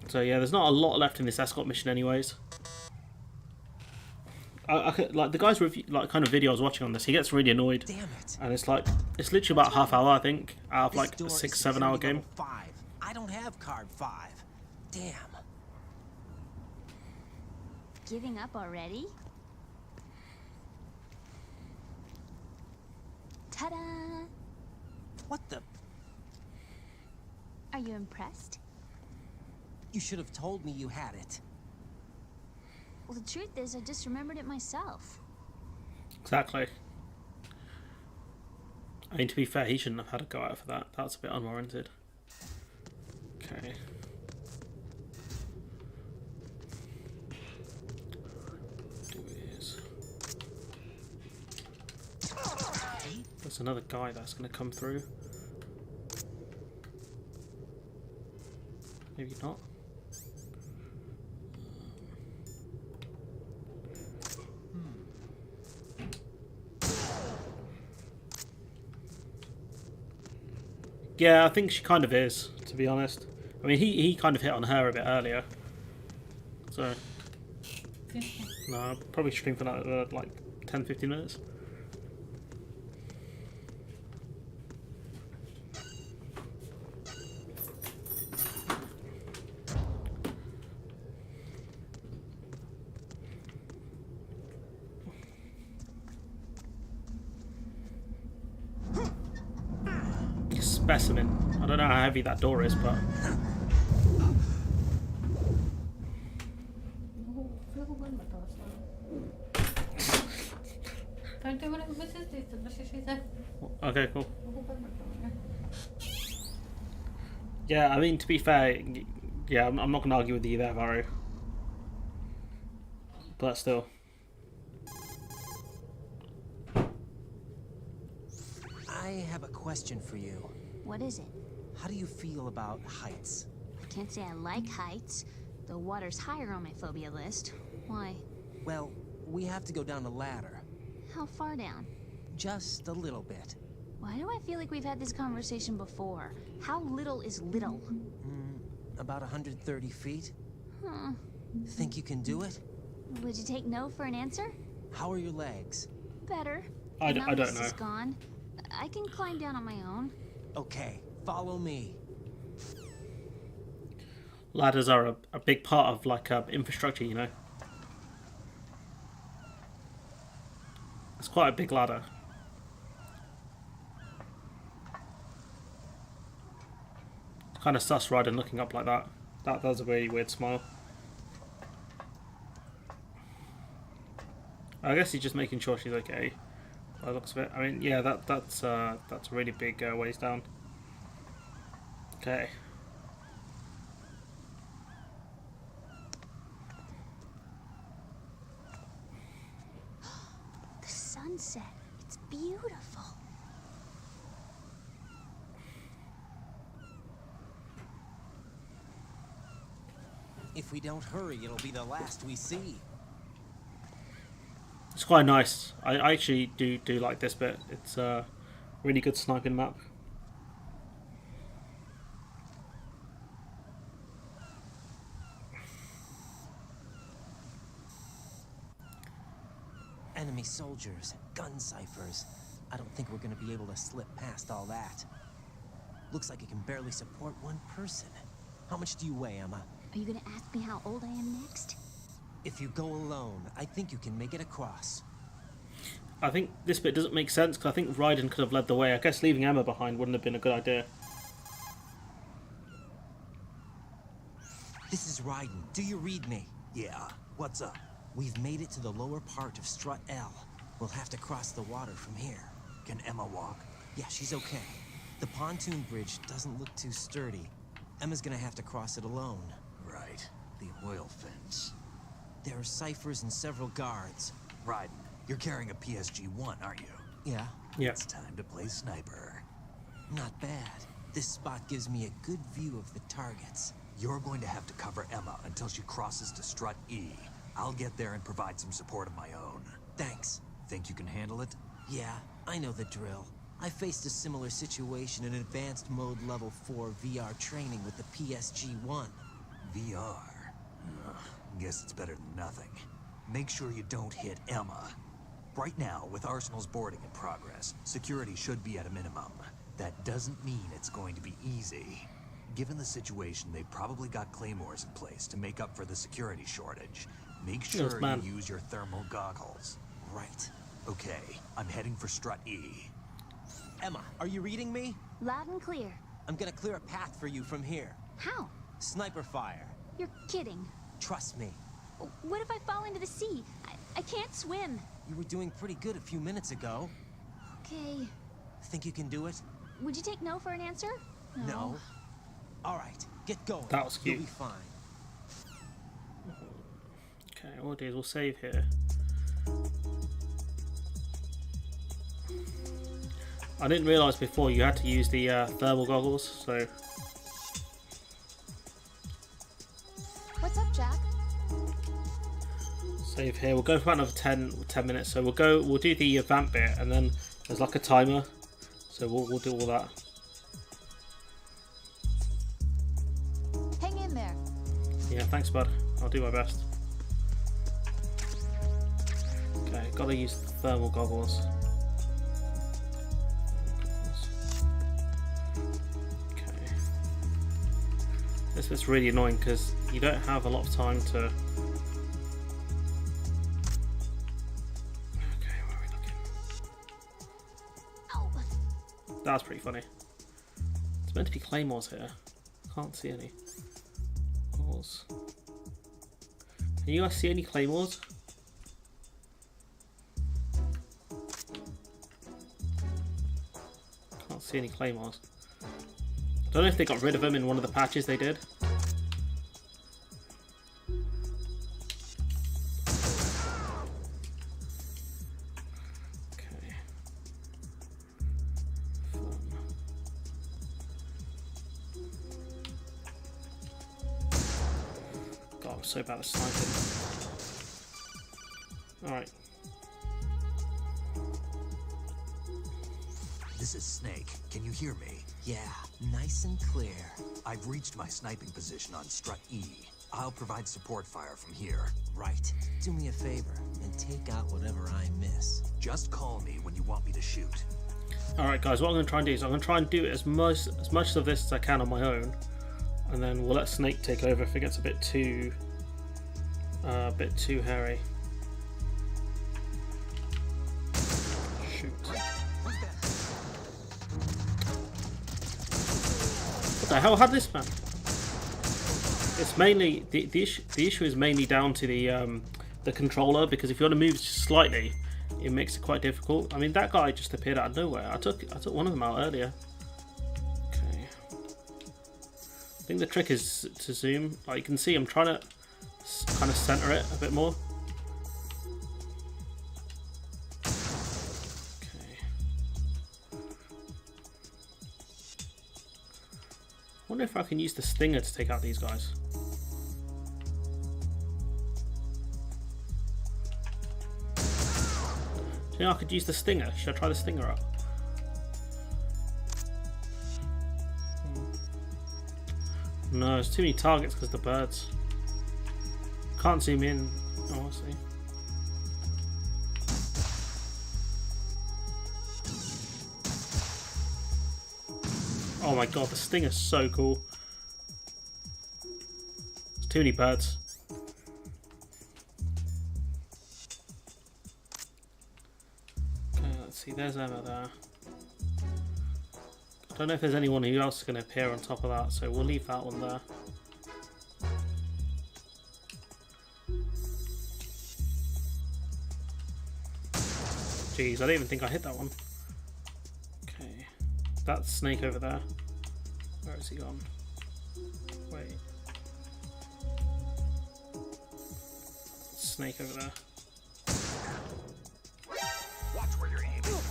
So yeah, there's not a lot left in this escort mission anyways. Like the guy's review, like kind of video I was watching on this, he gets really annoyed. Damn it. And it's literally about half hour, I think, out of like a 6-7 hour game. 5. I don't have card 5. Damn. Giving up already? Ta-da! What the? Are you impressed? You should have told me you had it. Well, the truth is, I just remembered it myself. Exactly. I mean, to be fair, he shouldn't have had a go out for that. That's a bit unwarranted. Okay. There's another guy that's going to come through. Maybe not. Yeah, I think she kind of is, to be honest. I mean, he kind of hit on her a bit earlier. So, no, I'll probably stream for that, like 10-15 minutes. Specimen. I don't know how heavy that door is, but okay, cool. Yeah, I mean, to be fair, yeah, I'm not gonna argue with you there, Varro. But still. I have a question for you. What is it? How do you feel about heights? I can't say I like heights. The water's higher on my phobia list. Why? Well, we have to go down a ladder. How far down? Just a little bit. Why do I feel like we've had this conversation before? How little is little? About 130 feet. Huh. Think you can do it? Would you take no for an answer? How are your legs? Better. I The don't numbness know. is gone. I can climb down on my own. Okay, follow me. Ladders are a big part of like infrastructure, you know. It's quite a big ladder. Kind of sus riding looking up like that. That does a really weird smile. I guess he's just making sure she's okay. By the looks of it. I mean, yeah, that's a really big ways down. Okay. The sunset. It's beautiful. If we don't hurry, it'll be the last we see. It's quite nice. I actually do like this bit. It's a really good sniping map. Enemy soldiers, gun ciphers. I don't think we're gonna be able to slip past all that. Looks like it can barely support one person. How much do you weigh, Emma? Are you gonna ask me how old I am next? If you go alone, I think you can make it across. I think this bit doesn't make sense because I think Raiden could have led the way. I guess leaving Emma behind wouldn't have been a good idea. This is Raiden. Do you read me? Yeah, what's up? We've made it to the lower part of Strut L. We'll have to cross the water from here. Can Emma walk? Yeah, she's okay. The pontoon bridge doesn't look too sturdy. Emma's gonna have to cross it alone. Right, the oil fence. There are ciphers and several guards. Raiden, you're carrying a PSG-1, aren't you? Yeah, Yeah. It's time to play sniper. not bad. This spot gives me a good view of the targets. You're going to have to cover Emma until she crosses to Strut E. I'll get there and provide some support of my own. Thanks. Think you can handle it? Yeah, I know the drill. I faced a similar situation in advanced mode level 4 VR training with the PSG-1. VR? Ugh, guess it's better than nothing. Make sure you don't hit Emma. Right now, with Arsenal's boarding in progress, security should be at a minimum. That doesn't mean it's going to be easy. Given the situation, they've probably got claymores in place to make up for the security shortage. Make sure man. you use your thermal goggles. Right. Okay, I'm heading for Strut E. Emma, are you reading me? Loud and clear. I'm gonna clear a path for you from here. How? Sniper fire. You're kidding. Trust me. What if I fall into the sea? I can't swim. You were doing pretty good a few minutes ago. Okay. Think you can do it? Would you take no for an answer? No. All right, get going. That was cute. You'll be fine. Okay, all we'll do is we'll save here. I didn't realise before you had to use the thermal goggles, so... What's up, Jack? Save here. We'll go for another 10 minutes. So we'll do the vamp bit, and then there's like a timer. So we'll do all that. Hang in there. Yeah, thanks, bud. I'll do my best. Okay, gotta use the thermal goggles. Okay. This bit's really annoying because you don't have a lot of time to. Okay, where are we looking? Ow. That's pretty funny. It's meant to be claymores here. Can't see any. Claymores. Can you guys see any claymores? Can't see any claymores. I don't know if they got rid of them in one of the patches they did. Okay. Fun. God, I'm so bad at sniping. Alright. This is Snake. Can you hear me? Yeah, nice and clear. I've reached my sniping position on strut E. I'll provide support fire from here. Right. Do me a favor and take out whatever I miss. Just call me when you want me to shoot. Alright guys, what I'm going to try and do is I'm going to try and do as much of this as I can on my own, and then we'll let Snake take over if it gets a bit too hairy. Shoot. What the hell? How did this man? It's mainly the issue is mainly down to the controller, because if you want to move slightly, it makes it quite difficult. I mean, that guy just appeared out of nowhere. I took one of them out earlier. Okay. I think the trick is to zoom. Like you can see, I'm trying to kind of center it a bit more. Okay. I wonder if I can use the stinger to take out these guys. Do you know I could use the stinger? Should I try the stinger out? No, there's too many targets because the birds. Can't zoom in. Oh, I see. Oh my god, the stinger's so cool. There's too many birds. Okay, let's see, there's Emma there. I don't know if there's anyone who else is going to appear on top of that, so we'll leave that one there. Jeez, I didn't even think I hit that one. Okay, that's Snake over there. Where has he gone? Wait. Snake over there. Watch where you're aiming.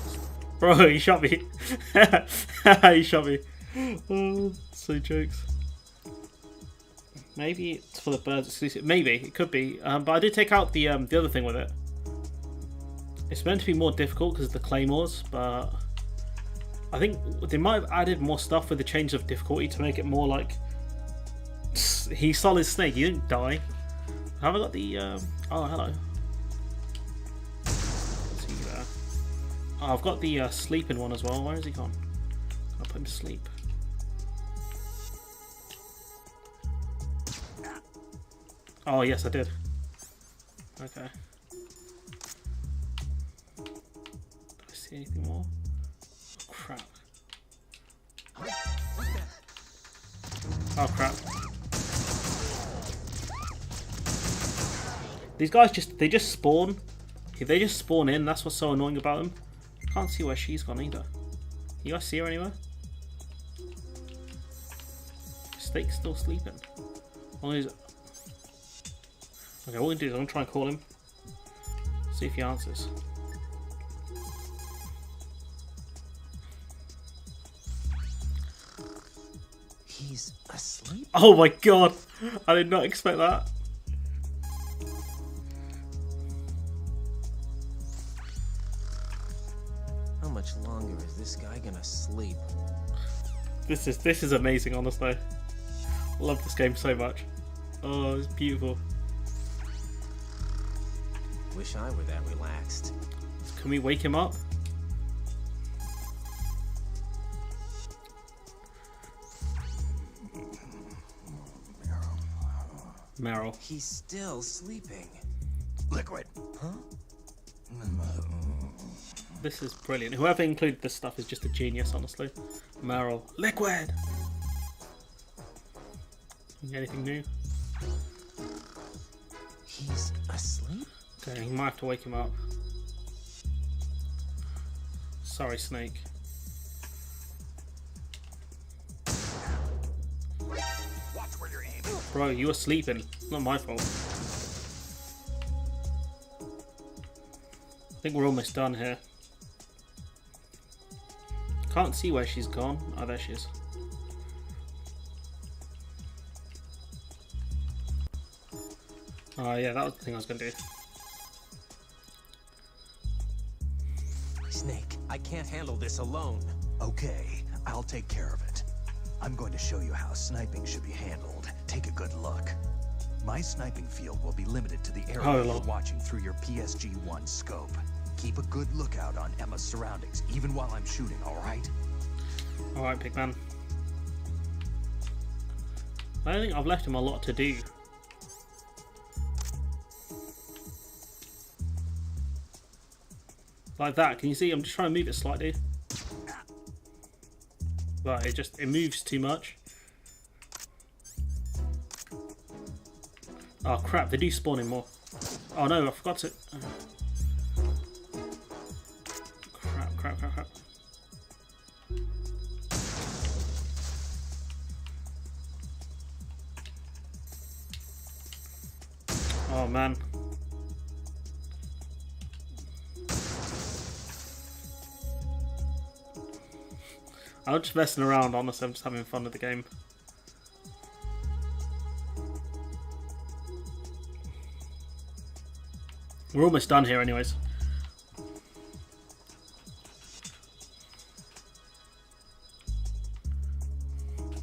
Bro, he shot me. He shot me. Oh, so jokes. Maybe it's for the birds exclusive. Maybe it could be. But I did take out the other thing with it. It's meant to be more difficult because of the claymores, but I think they might have added more stuff with the change of difficulty to make it more like he's solid Snake. He didn't die. Have I got the? Oh, hello. See you there. Oh, I've got the sleeping one as well. Where is he gone? I'll put him to sleep. Oh yes, I did. Okay. See anything more? Oh, crap. Oh crap. These guys they just spawn. If they just spawn in, that's what's so annoying about them. Can't see where she's gone either. You guys see her anywhere? Snake's still sleeping. Well, he's... Okay, what we're gonna do is I'm gonna try and call him. See if he answers. He's asleep? Oh my god! I did not expect that. How much longer is this guy gonna sleep? This is amazing, honestly. I love this game so much. Oh, it's beautiful. Wish I were that relaxed. Can we wake him up? Meryl. He's still sleeping. Liquid. Huh? This is brilliant. Whoever included this stuff is just a genius, honestly. Meryl. Liquid! Anything new? He's asleep? Okay, he might have to wake him up. Sorry, Snake. Watch where you're aiming. Bro, you were sleeping. Not my fault. I think we're almost done here. Can't see where she's gone. Oh, there she is. Oh yeah, that was the thing I was going to do. Snake, I can't handle this alone. Okay, I'll take care of it. I'm going to show you how sniping should be handled. Take a good look. My sniping field will be limited to the area you're watching through your PSG-1 scope. Keep a good lookout on Emma's surroundings, even while I'm shooting, alright? Alright, big man. I don't think I've left him a lot to do. Like that, can you see? I'm just trying to move it slightly. But it moves too much. Oh crap, they do spawn in more. Oh no, I forgot to... Crap. Oh man. I'm just messing around, honestly. I'm just having fun with the game. We're almost done here anyways.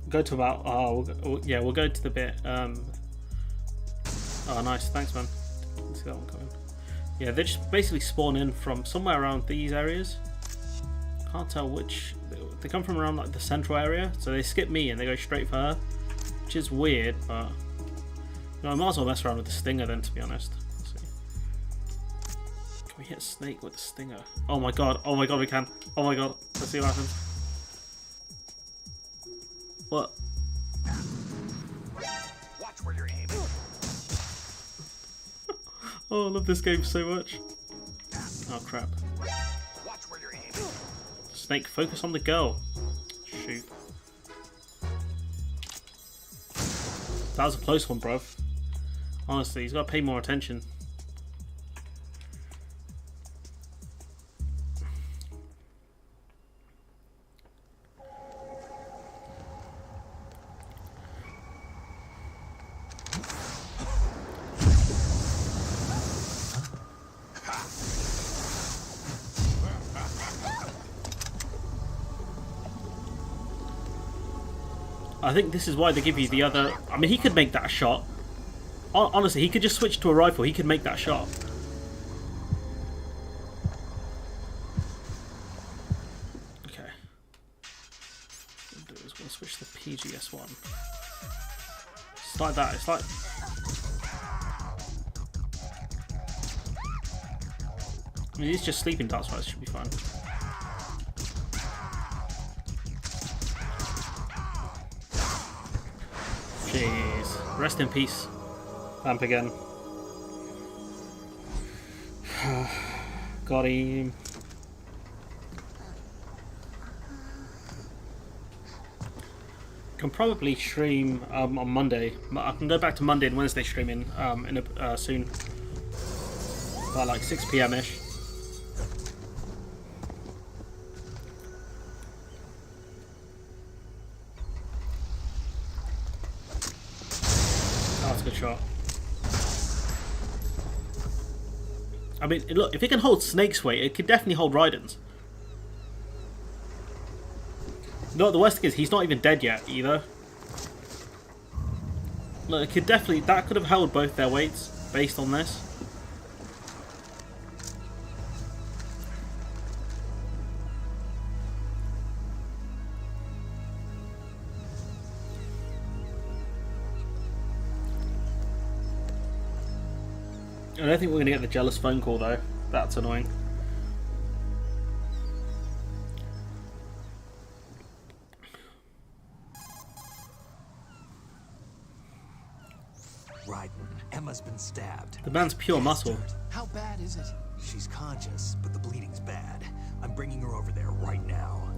Go to about... we'll go to the bit... Oh, nice. Thanks, man. Didn't see that one coming. Yeah, they just basically spawn in from somewhere around these areas. Can't tell which... They come from around like the central area, so they skip me and they go straight for her, which is weird, but you know, I might as well mess around with the stinger then, to be honest. Let's see. Can we hit Snake with the stinger? Oh my god, we can. Oh my god, let's see what happens. What? Watch where you're aiming. Oh, I love this game so much. Oh crap. Watch where you're aiming. Snake, focus on the girl. Shoot. That was a close one, bruv. Honestly, he's got to pay more attention. I think this is why they give you the other... I mean, he could make that shot. Honestly, he could just switch to a rifle. He could make that shot. Okay. What we'll do is we'll switch to PGS1. It's like that. It's like... I mean, he's just sleeping darts, so it should be fine. Jeez. Rest in peace. Vamp again. Got him. can probably stream on Monday. I can go back to Monday and Wednesday streaming soon, by like 6 p.m. ish. That's a good shot. I mean, look, if it can hold Snake's weight, it could definitely hold Raiden's. No, the worst thing is he's not even dead yet either. Look, it could definitely, that could have held both their weights based on this. I don't think we're going to get the jealous phone call though. That's annoying. Right, Emma's been stabbed. The man's pure muscle. How bad is it? She's conscious, but the bleeding's bad. I'm bringing her over there right now.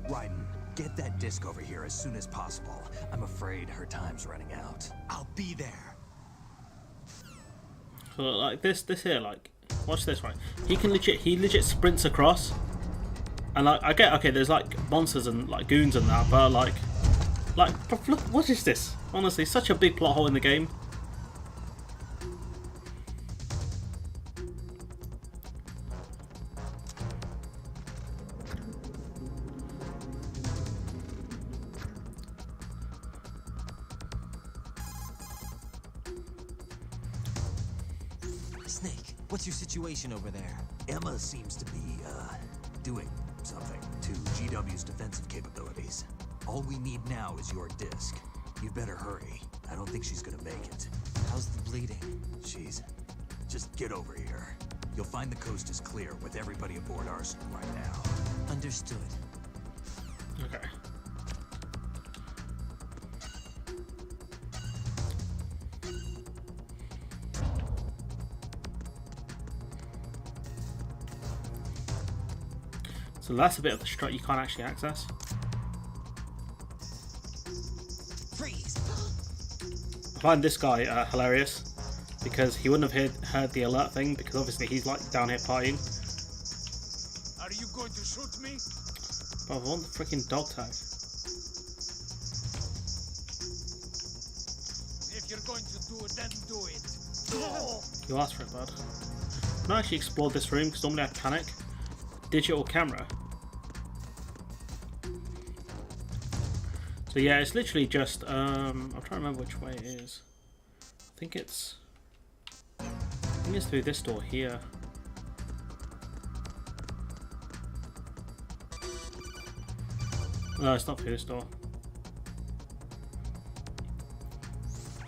Raiden, get that disc over here as soon as possible. I'm afraid her time's running out. I'll be there. So like this here, like, watch this, right? He legit sprints across, and like I get, okay, there's like monsters and like goons and that, but like look, what is this? Honestly, such a big plot hole in the game. Snake, what's your situation over there? Emma seems to be, doing something to GW's defensive capabilities. All we need now is your disc. You better hurry. I don't think she's gonna make it. How's the bleeding? Just get over here. You'll find the coast is clear with everybody aboard Arsenal right now. Understood. Okay. So that's a bit of the strut you can't actually access. Freeze! I find this guy hilarious because he wouldn't have heard the alert thing because obviously he's like down here partying. Are you going to shoot me? But I want the freaking dog tag. If you're going to do it, then do it. You asked for it, bud. I've not actually explored this room because normally I panic. Digital camera. So yeah, it's literally just I'm trying to remember which way it is. I think it's through this door here. No, it's not through this door.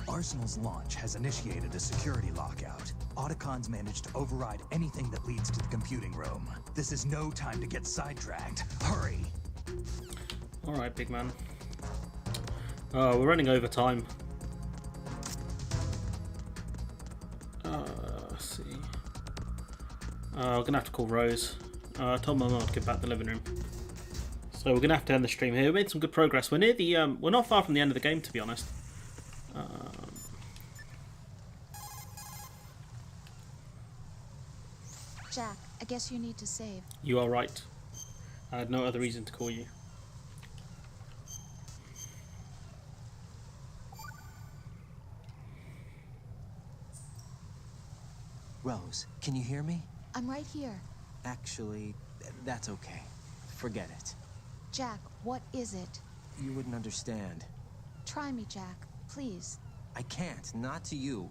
Arsenal's launch has initiated a security lockout. Otacons managed to override anything that leads to the computing room. This is no time to get sidetracked. Hurry! Alright, big man. We're running over time. Let's see. We're gonna have to call Rose. I told my mum to get back to the living room. So we're gonna have to end the stream here. We made some good progress. We're near the we're not far from the end of the game, to be honest. Jack, I guess you need to save. You are right. I had no other reason to call you. Rose, can you hear me? I'm right here. Actually, that's okay. Forget it. Jack, what is it? You wouldn't understand. Try me, Jack. Please. I can't, not to you.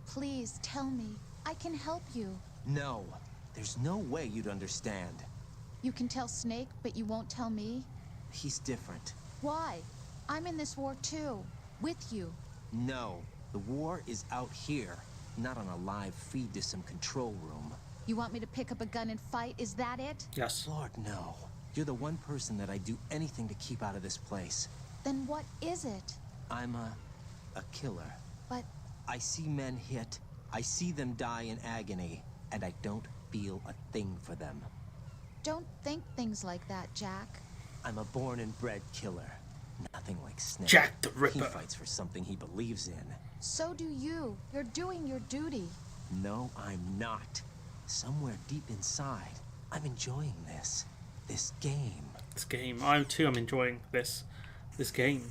Please, tell me. I can help you. No, there's no way you'd understand. You can tell Snake, but you won't tell me? He's different. Why? I'm in this war too. With you. No, the war is out here, not on a live feed to some control room. You want me to pick up a gun and fight? Is that it? Yes. Lord, no. You're the one person that I'd do anything to keep out of this place. Then what is it? I'm a killer. But I see men hit, I see them die in agony, and I don't feel a thing for them. don't think things like that, Jack. I'm a born and bred killer. Nothing like Snake. Jack the He Ripper. fights for something he believes in. So do you. You're doing your duty. No, I'm not. Somewhere deep inside, I'm enjoying this. This game. This game. I'm enjoying this game.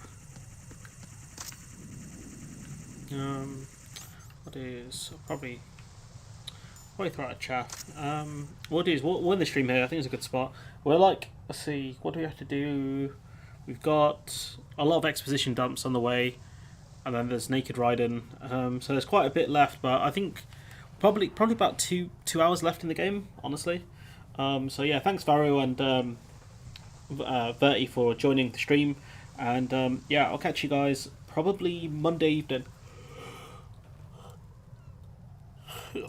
What is probably throw out a chat. What is we're in the stream here. I think it's a good spot. We're like, let's see, what do we have to do? We've got a lot of exposition dumps on the way, and then there's Naked Raiden. So there's quite a bit left, but I think probably about two hours left in the game, honestly. So yeah, thanks Varu and Verti for joining the stream, and yeah, I'll catch you guys probably Monday evening.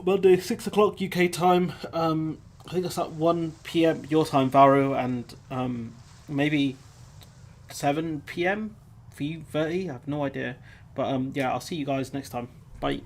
Monday, 6 o'clock UK time. I think that's at 1 PM your time, Varu, and maybe 7 PM for you, Verti. I have no idea. But yeah, I'll see you guys next time. Bye.